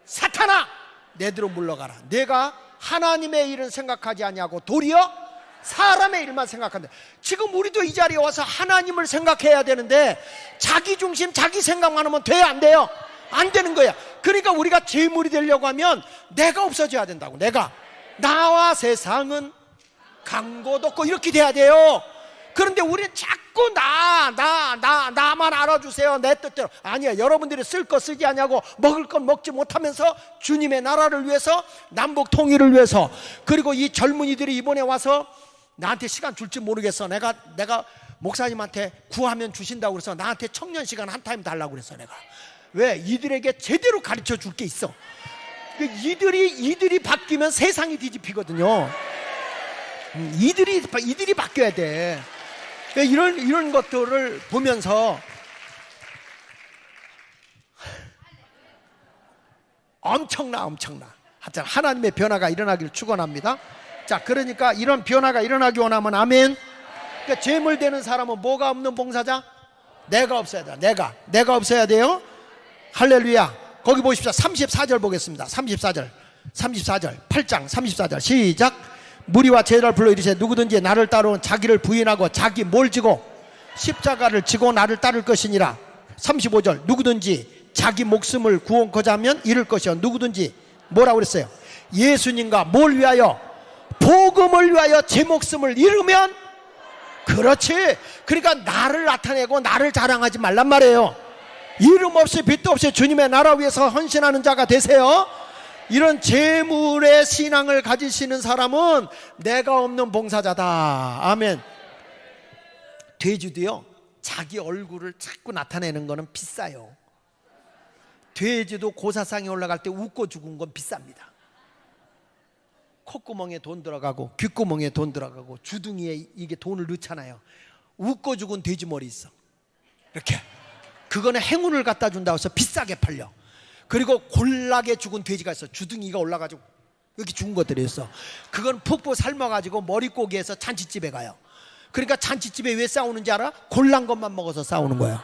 사탄아 내 뒤로 물러가라. 내가 하나님의 일은 생각하지 아니하고 도리어 사람의 일만 생각한다. 지금 우리도 이 자리에 와서 하나님을 생각해야 되는데 자기 중심, 자기 생각만 하면 돼요, 안 돼요? 안 되는 거야. 그러니까 우리가 재물이 되려고 하면 내가 없어져야 된다고. 내가. 나와 세상은 강고도 없고 이렇게 돼야 돼요. 그런데 우리는 자꾸 나만 알아주세요, 내 뜻대로. 아니야, 여러분들이 쓸 거 쓰지 않냐고, 먹을 건 먹지 못하면서 주님의 나라를 위해서, 남북 통일을 위해서. 그리고 이 젊은이들이 이번에 와서 나한테 시간 줄지 모르겠어. 내가 목사님한테 구하면 주신다고 그래서 나한테 청년 시간 한 타임 달라고 그랬어. 내가 왜? 이들에게 제대로 가르쳐 줄 게 있어. 이들이 바뀌면 세상이 뒤집히거든요. 이들이 바뀌어야 돼. 이런 것들을 보면서 엄청나. 하여튼 하나님의 변화가 일어나기를 축원합니다. 자, 그러니까 이런 변화가 일어나기 원하면 아멘. 그러니까 재물 되는 사람은 뭐가 없는 봉사자? 내가 없어야 돼. 내가 없어야 돼요. 할렐루야. 거기 보십시오. 34절 보겠습니다. 34절 8장 34절 시작. 무리와 제자를 불러 이르시되 누구든지 나를 따르면 자기를 부인하고 자기 뭘 지고 십자가를 지고 나를 따를 것이니라. 35절 누구든지 자기 목숨을 구원코자 하면 잃을 것이요 누구든지 뭐라고 그랬어요? 예수님과 뭘 위하여? 복음을 위하여 제 목숨을 잃으면. 그렇지. 그러니까 나를 나타내고 나를 자랑하지 말란 말이에요. 이름 없이 빚도 없이 주님의 나라 위해서 헌신하는 자가 되세요. 이런 재물의 신앙을 가지시는 사람은 내가 없는 봉사자다. 아멘. 돼지도요, 자기 얼굴을 자꾸 나타내는 거는 비싸요. 돼지도 고사상에 올라갈 때 웃고 죽은 건 비쌉니다. 콧구멍에 돈 들어가고 귓구멍에 돈 들어가고 주둥이에 이게 돈을 넣잖아요. 웃고 죽은 돼지 머리 있어. 이렇게. 그거는 행운을 갖다 준다고 해서 비싸게 팔려. 그리고 골라게 죽은 돼지가 있어. 주둥이가 올라가지고 이렇게 죽은 것들이 있어. 그건 푹푹 삶아가지고 머릿고기에서 잔치집에 가요. 그러니까 잔치집에 왜 싸우는지 알아? 골란 것만 먹어서 싸우는 거야.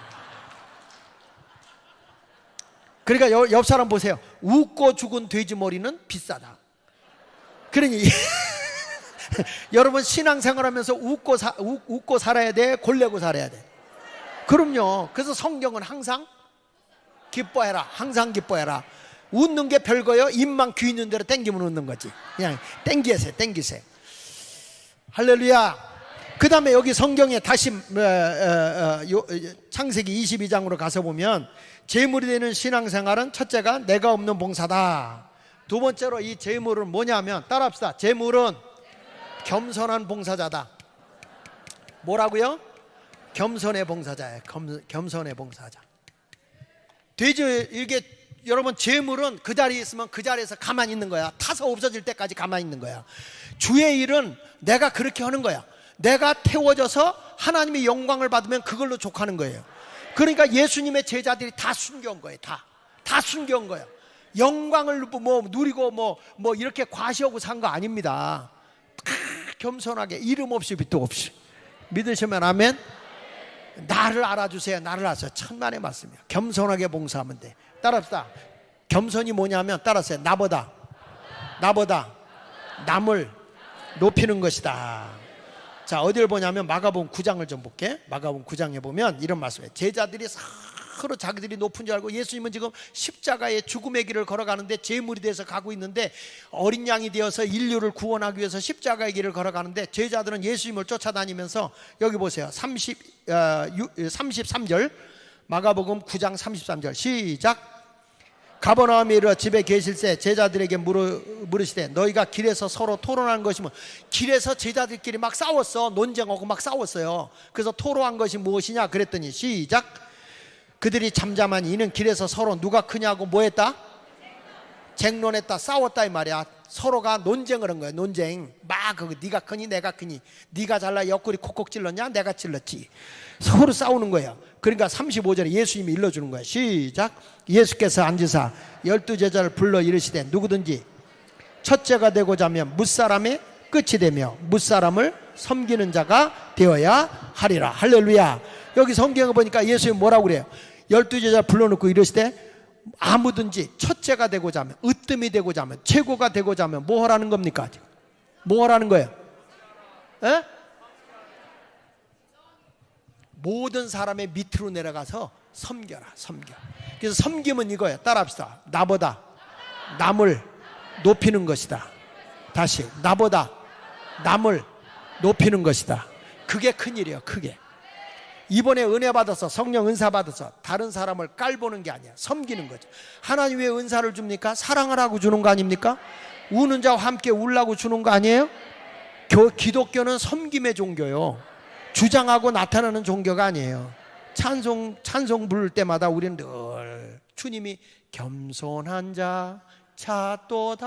그러니까 옆 사람 보세요. 웃고 죽은 돼지 머리는 비싸다. 그러니 여러분 신앙생활하면서 웃고 살아야 돼? 골래고 살아야 돼? 그럼요. 그래서 성경은 항상 기뻐해라. 항상 기뻐해라. 웃는 게 별거요. 입만 귀 있는 대로 땡기면 웃는 거지. 그냥 땡기세요. 할렐루야. 그 다음에 여기 성경에 다시 창세기 22장으로 가서 보면 재물이 되는 신앙생활은 첫째가 내가 없는 봉사다. 두 번째로 이 재물은 뭐냐면 따라합시다. 재물은 겸손한 봉사자다. 뭐라고요? 겸손의 봉사자예요. 겸손의 봉사자. 돼지 이게 여러분 재물은 그 자리에 있으면 그 자리에서 가만히 있는 거야. 타서 없어질 때까지 가만히 있는 거야. 주의 일은 내가 그렇게 하는 거야. 내가 태워져서 하나님의 영광을 받으면 그걸로 족하는 거예요. 그러니까 예수님의 제자들이 다 숨겨온 거예요. 다 숨겨온 거예요. 영광을 뭐 누리고 뭐 이렇게 과시하고 산 거 아닙니다. 겸손하게 이름 없이 빚도 없이. 믿으시면 아멘. 나를 알아주세요. 나를 알아서 천만의 말씀이에요. 겸손하게 봉사하면 돼. 따라합시다. 겸손이 뭐냐면 따라하세요. 나보다 남을 높이는 것이다. 자, 어디를 보냐면 마가복음 9장을 좀 볼게. 마가복음 9장에 보면 이런 말씀이에요. 제자들이 서로 자기들이 높은 줄 알고 예수님은 지금 십자가의 죽음의 길을 걸어가는데 제물이 돼서 가고 있는데 어린 양이 되어서 인류를 구원하기 위해서 십자가의 길을 걸어가는데 제자들은 예수님을 쫓아다니면서 여기 보세요. 33절 마가복음 9장 33절 시작. 가버나움에 이르러 집에 계실새 제자들에게 물으시되 너희가 길에서 서로 토론한 것이 뭐. 길에서 제자들끼리 막 싸웠어. 논쟁하고 막 싸웠어요. 그래서 토로한 것이 무엇이냐 그랬더니 시작. 그들이 잠잠한 이는 길에서 서로 누가 크냐고 뭐 했다? 쟁론했다. 싸웠다 이 말이야. 서로가 논쟁을 한 거야. 논쟁. 막 네가 크니 내가 크니, 네가 잘나 옆구리 콕콕 찔렀냐 내가 찔렀지. 서로 싸우는 거야. 그러니까 35절에 예수님이 일러주는 거야. 시작. 예수께서 앉으사 12제자를 불러 이르시되 누구든지 첫째가 되고자 하면 뭇사람의 끝이 되며 뭇사람을 섬기는 자가 되어야 하리라. 할렐루야. 여기 성경을 보니까 예수님이 뭐라고 그래요? 12제자 불러놓고 이르시되 아무든지 첫째가 되고자 하면, 으뜸이 되고자 하면, 최고가 되고자 하면 뭐 하라는 겁니까? 뭐 하라는 거예요? 에? 모든 사람의 밑으로 내려가서 섬겨라, 섬겨. 그래서 섬김은 이거예요. 따라합시다. 나보다 남을 높이는 것이다. 다시, 나보다 남을 높이는 것이다. 그게 큰일이에요. 크게. 이번에 은혜 받아서, 성령 은사 받아서 다른 사람을 깔보는 게 아니야. 섬기는 거죠. 하나님 왜 은사를 줍니까? 사랑하라고 주는 거 아닙니까? 우는 자와 함께 울라고 주는 거 아니에요? 기독교는 섬김의 종교요, 주장하고 나타나는 종교가 아니에요. 찬송 부를 때마다 우리는 늘 주님이 겸손한 자 찾도다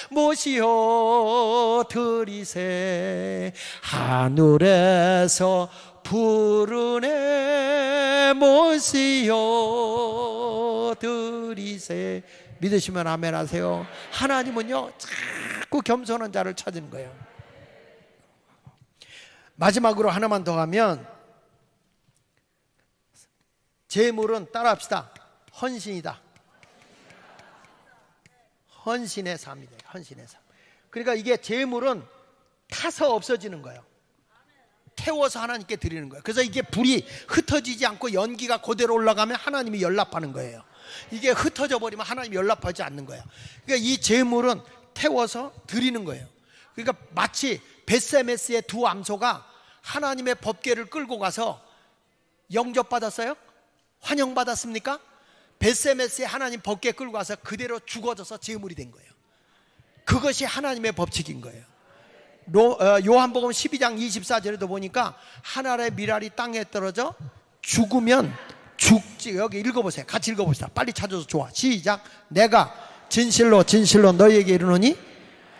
모시어 드리세, 하늘에서 부르네 모시어 드리세. 믿으시면 아멘 하세요. 하나님은요 자꾸 겸손한 자를 찾는 거예요. 마지막으로 하나만 더 하면, 재물은 따라합시다. 헌신이다. 헌신의 삶이다. 헌신의 삶. 그러니까 이게 재물은 타서 없어지는 거예요. 태워서 하나님께 드리는 거예요. 그래서 이게 불이 흩어지지 않고 연기가 그대로 올라가면 하나님이 연락하는 거예요. 이게 흩어져 버리면 하나님이 연락하지 않는 거예요. 그러니까 이 재물은 태워서 드리는 거예요. 그러니까 마치 벳세메스의 두 암소가 하나님의 법궤를 끌고 가서 영접받았어요? 환영받았습니까? 벳세메스의 하나님 법궤 끌고 가서 그대로 죽어져서 제물이 된 거예요. 그것이 하나님의 법칙인 거예요. 요한복음 12장 24절에도 보니까 하늘의 미랄이 땅에 떨어져 죽으면 죽지. 여기 읽어보세요. 같이 읽어봅시다. 빨리 찾아서 좋아. 시작. 내가 진실로 진실로 너희에게 이르노니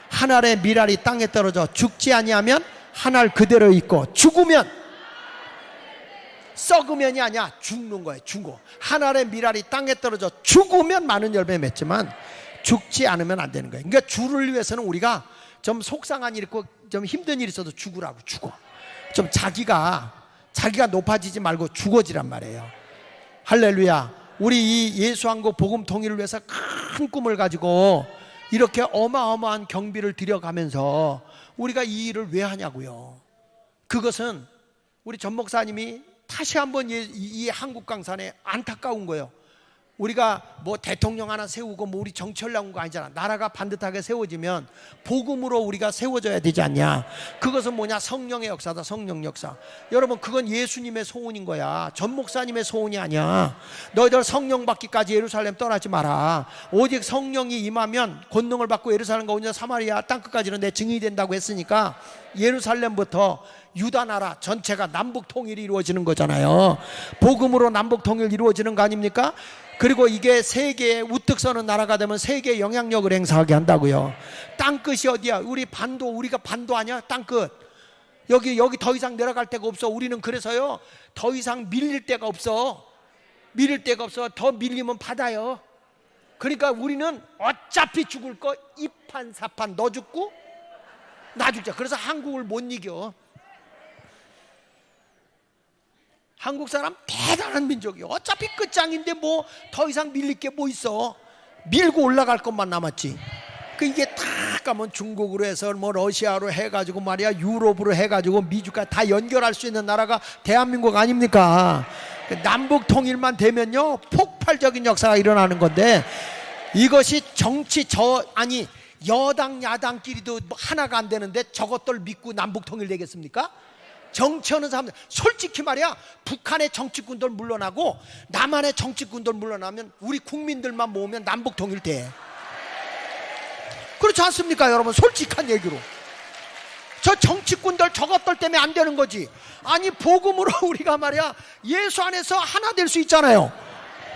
하늘의 미랄이 땅에 떨어져 죽지 아니하면 하늘 그대로 있고, 죽으면, 썩으면이 아니야, 죽는 거예요. 죽어. 하늘의 미랄이 땅에 떨어져 죽으면 많은 열매 맺지만 죽지 않으면 안 되는 거예요. 그러니까 주를 위해서는 우리가 좀 속상한 일 있고 좀 힘든 일 있어도 죽으라고. 죽어. 좀 자기가 높아지지 말고 죽어지란 말이에요. 할렐루야. 우리 이 예수한국 복음 통일을 위해서 큰 꿈을 가지고 이렇게 어마어마한 경비를 들여가면서 우리가 이 일을 왜 하냐고요. 그것은 우리 전 목사님이 다시 한번 이 한국 강산에 안타까운 거예요. 우리가 뭐 대통령 하나 세우고 뭐 우리 정치하려고 한 거 아니잖아. 나라가 반듯하게 세워지면 복음으로 우리가 세워져야 되지 않냐. 그것은 뭐냐? 성령의 역사다. 성령 역사. 여러분, 그건 예수님의 소원인 거야. 전 목사님의 소원이 아니야. 너희들 성령 받기까지 예루살렘 떠나지 마라. 오직 성령이 임하면 권능을 받고 예루살렘과 온전 사마리아 땅끝까지는 내 증인이 된다고 했으니까 예루살렘부터 유다 나라 전체가 남북 통일이 이루어지는 거잖아요. 복음으로 남북 통일 이루어지는 거 아닙니까? 그리고 이게 세계에 우뚝 서는 나라가 되면 세계에 영향력을 행사하게 한다고요. 땅끝이 어디야? 우리가 반도 아니야? 땅끝. 여기 더 이상 내려갈 데가 없어. 우리는 그래서요, 더 이상 밀릴 데가 없어. 더 밀리면 바다요. 그러니까 우리는 어차피 죽을 거 이판사판, 너 죽고 나 죽자. 그래서 한국을 못 이겨. 한국 사람 대단한 민족이에요. 어차피 끝장인데 뭐 더 이상 밀릴 게 뭐 있어. 밀고 올라갈 것만 남았지. 그 이게 다 가면 중국으로 해서 뭐 러시아로 해가지고 말이야, 유럽으로 해가지고 미주까지 다 연결할 수 있는 나라가 대한민국 아닙니까? 남북 통일만 되면요 폭발적인 역사가 일어나는 건데, 이것이 여당 야당끼리도 하나가 안 되는데 저것들 믿고 남북 통일 되겠습니까? 정치하는 사람들, 솔직히 말이야, 북한의 정치꾼들 물러나고 남한의 정치꾼들 물러나면 우리 국민들만 모으면 남북 통일 돼. 그렇지 않습니까 여러분? 솔직한 얘기로. 저 정치꾼들 저것들 때문에 안 되는 거지. 아니 복음으로 우리가 말이야 예수 안에서 하나 될 수 있잖아요.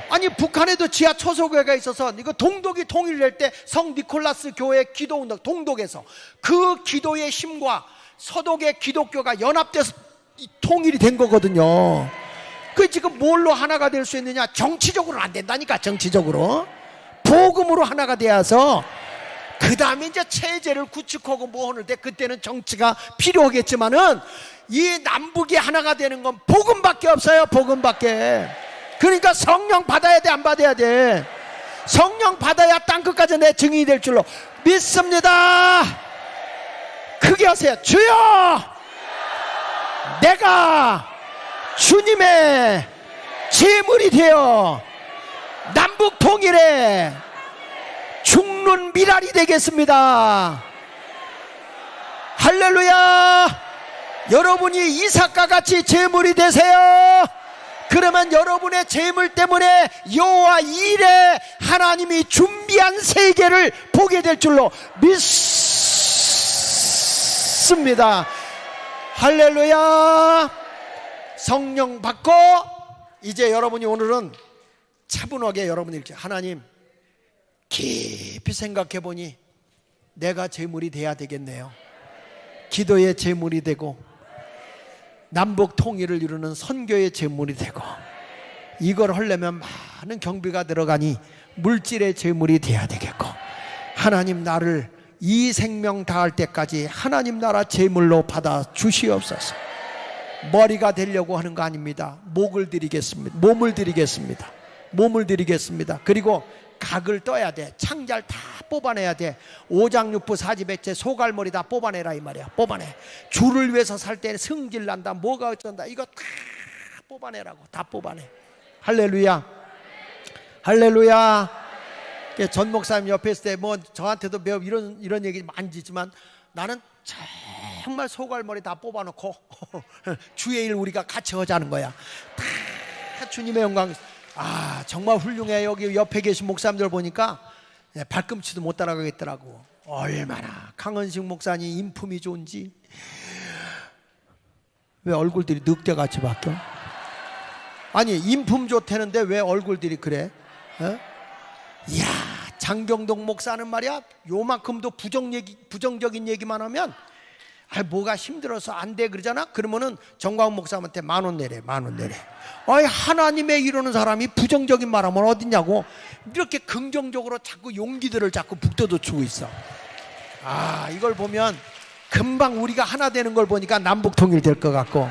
아니 북한에도 지하 초소교회가 있어서 이거 동독이 통일될 때 성 니콜라스 교회 기도운동, 동독에서 그 기도의 힘과 서독의 기독교가 연합돼서 통일이 된 거거든요. 그 지금 뭘로 하나가 될 수 있느냐? 정치적으로는 안 된다니까. 정치적으로 복음으로 하나가 되어서 그 다음에 이제 체제를 구축하고 뭐 하는데, 그때는 정치가 필요하겠지만은 이 남북이 하나가 되는 건 복음밖에 없어요. 복음밖에. 그러니까 성령 받아야 돼, 안 받아야 돼? 성령 받아야 땅끝까지 내 증인이 될 줄로 믿습니다. 크게 하세요. 주여, 내가 주님의 제물이 되어 남북 통일에 죽는 미랄이 되겠습니다. 할렐루야. 여러분이 이삭과 같이 제물이 되세요. 그러면 여러분의 제물 때문에 여호와 일에 하나님이 준비한 세계를 보게 될 줄로 믿습니다. 할렐루야. 성령 받고 이제 여러분이 오늘은 차분하게 여러분이 이렇게 하나님 깊이 생각해 보니 내가 제물이 돼야 되겠네요. 기도의 제물이 되고 남북 통일을 이루는 선교의 제물이 되고, 이걸 하려면 많은 경비가 들어가니 물질의 제물이 돼야 되겠고, 하나님 나를 이 생명 다할 때까지 하나님 나라 제물로 받아 주시옵소서. 머리가 되려고 하는 거 아닙니다. 목을 드리겠습니다. 몸을 드리겠습니다. 몸을 드리겠습니다. 그리고 각을 떠야 돼. 창잘 다 뽑아내야 돼. 오장육부 사지백제 소갈머리 다 뽑아내라 이 말이야. 뽑아내. 주를 위해서 살 때 승질 난다, 뭐가 어쩐다, 이거 다 뽑아내라고. 다 뽑아내. 할렐루야. 할렐루야. 전 목사님 옆에 있을 때 뭐 저한테도 매우 이런 얘기 많이 지지만, 나는 정말 소갈머리 다 뽑아놓고 주의 일 우리가 같이 하자는 거야. 다 주님의 영광. 아, 정말 훌륭해. 여기 옆에 계신 목사님들 보니까 발꿈치도 못 따라가겠더라고. 얼마나 강은식 목사님 인품이 좋은지. 왜 얼굴들이 늑대같이 바뀌어? 아니, 인품 좋다는데 왜 얼굴들이 그래? 이야, 장경동 목사는 말이야, 요만큼도 부정적인 얘기만 하면 뭐가 힘들어서 안 돼 그러잖아. 그러면은 정광훈 목사한테 10,000원 내래, 10,000원 내래. 아이, 하나님의 이루는 사람이 부정적인 말하면 어딨냐고. 이렇게 긍정적으로 자꾸 용기들을 자꾸 북돋워주고 있어. 아, 이걸 보면 금방 우리가 하나 되는 걸 보니까 남북 통일될 것 같고.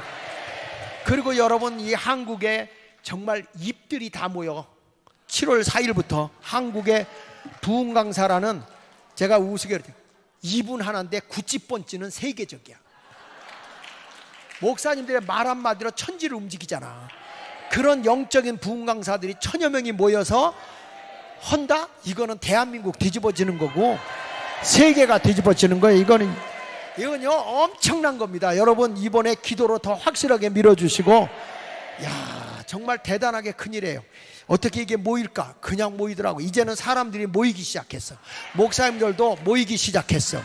그리고 여러분, 이 한국에 정말 입들이 다 모여 7월 4일부터 한국의 부흥강사라는, 제가 우스갯소리 이분 하나인데 90번째는 세계적이야. 목사님들의 말 한마디로 천지를 움직이잖아. 그런 영적인 부흥 강사들이 1000여 명이 모여서 한다? 이거는 대한민국 뒤집어지는 거고 세계가 뒤집어지는 거예요. 이거는요 엄청난 겁니다. 여러분, 이번에 기도로 더 확실하게 밀어주시고, 야, 정말 대단하게 큰일이에요. 어떻게 이게 모일까? 그냥 모이더라고. 이제는 사람들이 모이기 시작했어. 목사님들도 모이기 시작했어.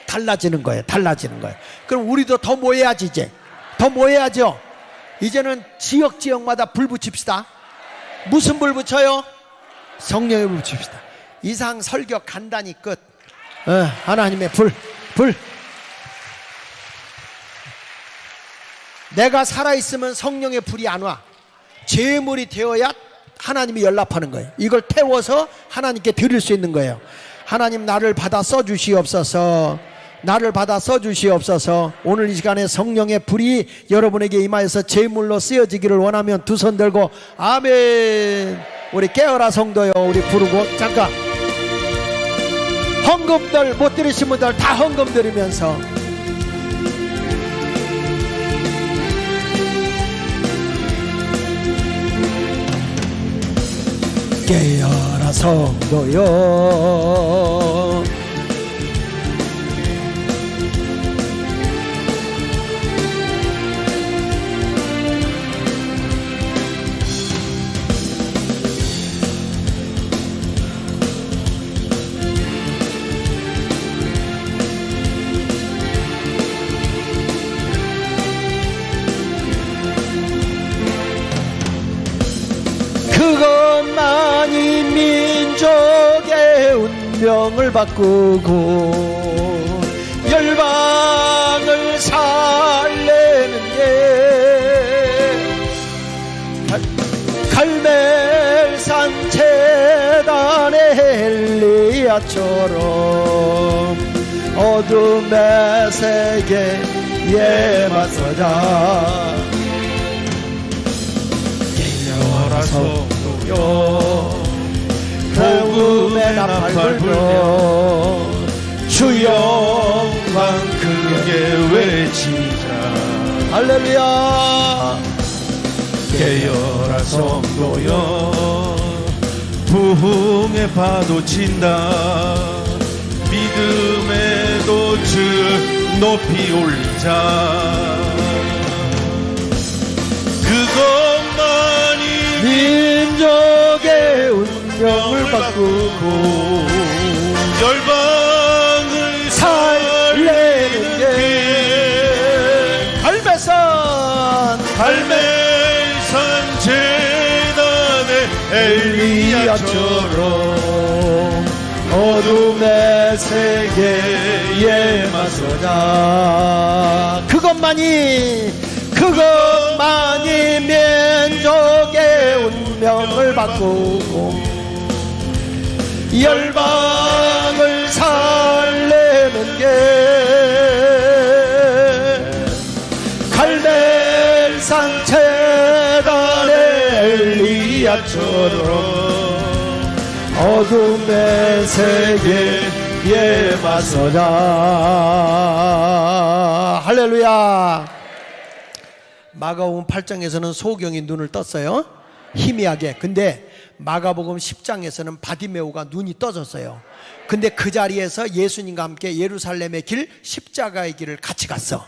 달라지는 거예요. 달라지는 거예요. 그럼 우리도 더 모여야지. 이제 더 모여야죠. 이제는 지역마다 불 붙입시다. 무슨 불 붙여요? 성령의 불 붙입시다. 이상 설교 간단히 끝. 하나님의 불. 내가 살아있으면 성령의 불이 안 와. 제물이 되어야 하나님이 연락하는 거예요. 이걸 태워서 하나님께 드릴 수 있는 거예요. 하나님, 나를 받아 써주시옵소서. 나를 받아 써주시옵소서. 오늘 이 시간에 성령의 불이 여러분에게 임하여서 제물로 쓰여지기를 원하면 두 손 들고 아멘. 우리 깨어라 성도요, 우리 부르고 잠깐 헌금들 못 드리신 분들 다 헌금 드리면서 깨어라 성도요, 그것만이 민족의 운명을 바꾸고 열방을 살리는 게 갈멜산 제단의 엘리야처럼 어둠의 세계에 맞서자. 성도요, 복음의 나팔 불며 주 영광 크게 외치자. 할렐루야. 깨어라 성도여, 부흥의 파도 친다. 믿음의 돛을 높이 올리자. 그것만이 민족의 운명을 바꾸고 열방을 살리는 길. 갈멜산 제단의 엘리야처럼 어둠의 세계에 맞서자. 그것만이 민족의 운명을 바꾸고 열방을 살리는 게 갈멜산 제단의 엘리야처럼 어둠의 세계에 맞서자. 할렐루야. 마가복음 8장에서는 소경이 눈을 떴어요, 희미하게. 근데 마가복음 10장에서는 바디메오가 눈이 떠졌어요. 근데 그 자리에서 예수님과 함께 예루살렘의 길, 십자가의 길을 같이 갔어.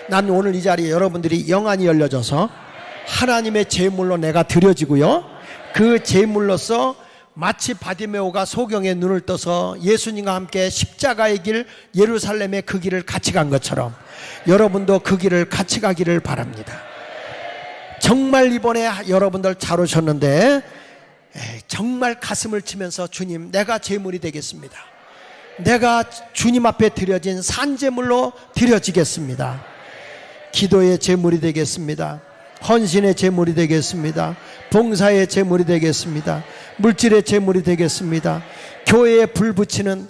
난 오늘 이 자리에 여러분들이 영안이 열려져서 하나님의 제물로 내가 드려지고요, 그 제물로서 마치 바디메오가 소경의 눈을 떠서 예수님과 함께 십자가의 길, 예루살렘의 그 길을 같이 간 것처럼 여러분도 그 길을 같이 가기를 바랍니다. 정말 이번에 여러분들 잘 오셨는데 정말 가슴을 치면서 주님, 내가 제물이 되겠습니다. 내가 주님 앞에 드려진 산제물로 드려지겠습니다. 기도의 제물이 되겠습니다. 헌신의 제물이 되겠습니다. 봉사의 제물이 되겠습니다. 물질의 제물이 되겠습니다. 교회에 불 붙이는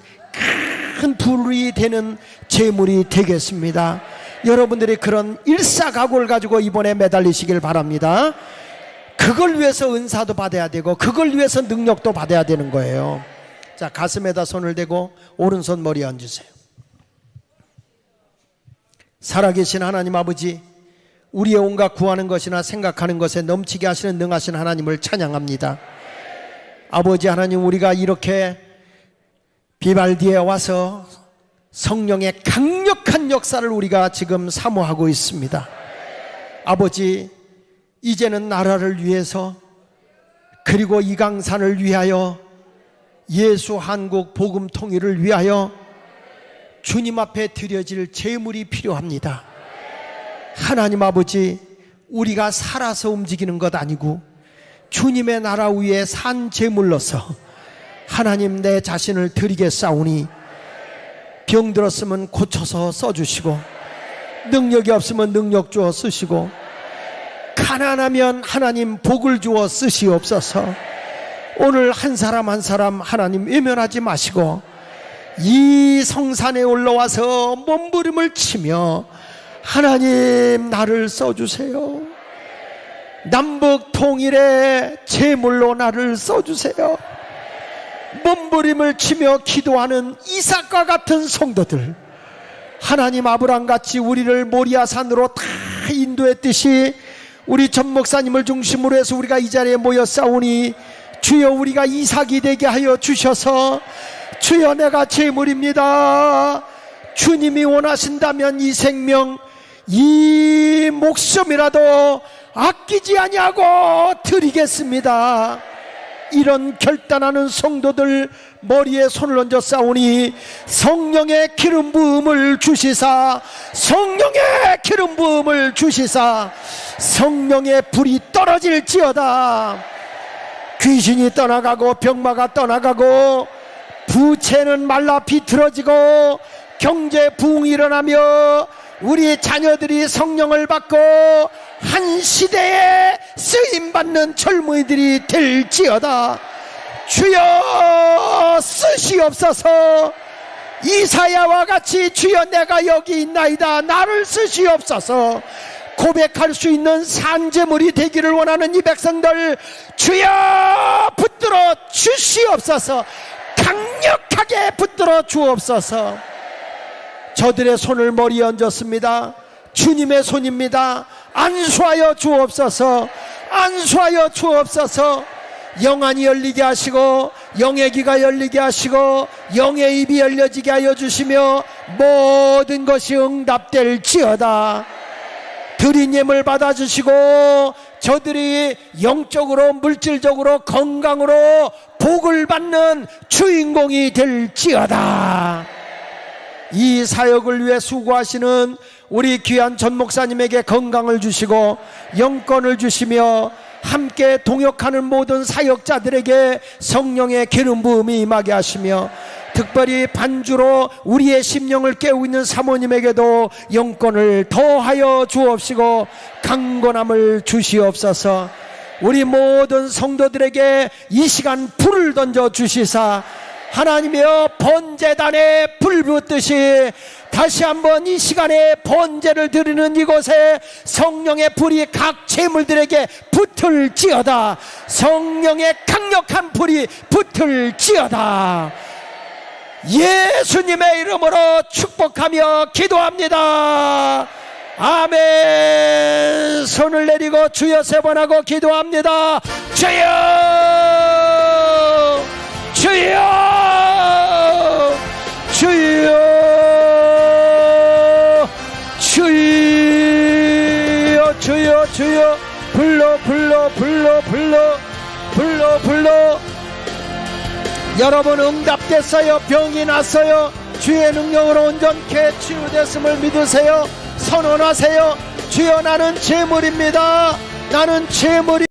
큰 불이 되는 제물이 되겠습니다. 여러분들이 그런 일사각오를 가지고 이번에 매달리시길 바랍니다. 그걸 위해서 은사도 받아야 되고 그걸 위해서 능력도 받아야 되는 거예요. 자, 가슴에다 손을 대고 오른손 머리에 얹으세요. 살아계신 하나님 아버지, 우리의 온갖 구하는 것이나 생각하는 것에 넘치게 하시는 능하신 하나님을 찬양합니다. 아버지 하나님, 우리가 이렇게 비발디에 와서 성령의 강력한 역사를 우리가 지금 사모하고 있습니다. 아버지, 이제는 나라를 위해서, 그리고 이강산을 위하여, 예수 한국 복음 통일을 위하여 주님 앞에 드려질 제물이 필요합니다. 하나님 아버지, 우리가 살아서 움직이는 것 아니고 주님의 나라 위에 산 제물로서 하나님, 내 자신을 드리겠사오니 병들었으면 고쳐서 써주시고, 능력이 없으면 능력 주어 쓰시고, 가난하면 하나님 복을 주어 쓰시옵소서. 오늘 한 사람 한 사람 하나님 외면하지 마시고 이 성산에 올라와서 몸부림을 치며 하나님, 나를 써주세요. 남북 통일의 제물로 나를 써주세요. 몸부림을 치며 기도하는 이삭과 같은 성도들, 하나님, 아브람같이 우리를 모리아산으로 다 인도했듯이 우리 전 목사님을 중심으로 해서 우리가 이 자리에 모였사오니 주여, 우리가 이삭이 되게 하여 주셔서, 주여, 내가 제물입니다. 주님이 원하신다면 이 생명, 이 목숨이라도 아끼지 아니하고 드리겠습니다. 이런 결단하는 성도들 머리에 손을 얹어 싸우니 성령의 기름 부음을 주시사, 성령의 기름 부음을 주시사 성령의 불이 떨어질지어다. 귀신이 떠나가고 병마가 떠나가고 부채는 말라 비틀어지고 경제 부흥이 일어나며 우리 자녀들이 성령을 받고 한 시대에 쓰임받는 젊은이들이 될지어다. 주여, 쓰시옵소서. 이사야와 같이 주여, 내가 여기 있나이다, 나를 쓰시옵소서 고백할 수 있는 산제물이 되기를 원하는 이 백성들, 주여 붙들어 주시옵소서. 강력하게 붙들어 주옵소서. 저들의 손을 머리에 얹었습니다. 주님의 손입니다. 안수하여 주옵소서. 안수하여 주옵소서. 영안이 열리게 하시고 영의 귀가 열리게 하시고 영의 입이 열려지게 하여 주시며 모든 것이 응답될지어다. 드린 예물 받아주시고 저들이 영적으로 물질적으로 건강으로 복을 받는 주인공이 될지어다. 이 사역을 위해 수고하시는 우리 귀한 전 목사님에게 건강을 주시고 영권을 주시며 함께 동역하는 모든 사역자들에게 성령의 기름 부음이 임하게 하시며 특별히 반주로 우리의 심령을 깨우고 있는 사모님에게도 영권을 더하여 주옵시고 강건함을 주시옵소서. 우리 모든 성도들에게 이 시간 불을 던져 주시사 하나님이여 번제단에 불 붙듯이 다시 한번 이 시간에 번제를 드리는 이곳에 성령의 불이 각 재물들에게 붙을지어다. 성령의 강력한 불이 붙을지어다. 예수님의 이름으로 축복하며 기도합니다. 아멘. 손을 내리고 주여 세 번 하고 기도합니다. 주여 주여 주여 주여 주여 주여 불러 불러 불러 불러 불러 불러. 여러분 응답됐어요. 병이 났어요. 주의 능력으로 온전케 치유됐음을 믿으세요. 선언하세요. 주여 나는 재물입니다. 나는 재물이